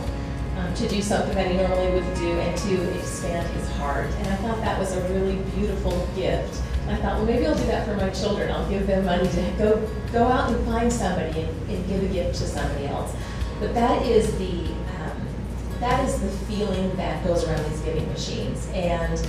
Speaker 15: to do something that he normally wouldn't do, and to expand his heart. And I thought that was a really beautiful gift. And I thought, well, maybe I'll do that for my children. I'll give them money to go out and find somebody and give a gift to somebody else. But that is the feeling that goes around these giving machines. And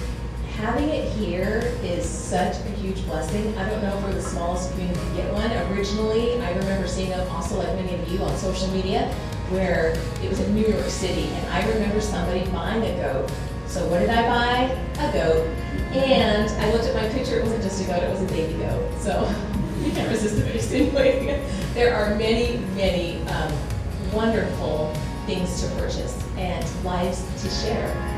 Speaker 15: having it here is such a huge blessing. I don't know if we're the smallest community to get one. Originally, I remember seeing them also, like many of you, on social media, where it was in New York City, and I remember somebody buying a goat. So what did I buy? A goat. And I looked at my picture, it wasn't just a goat, it was a baby goat. So you can't resist the face anyway. There are many, many wonderful things to purchase and lives to share.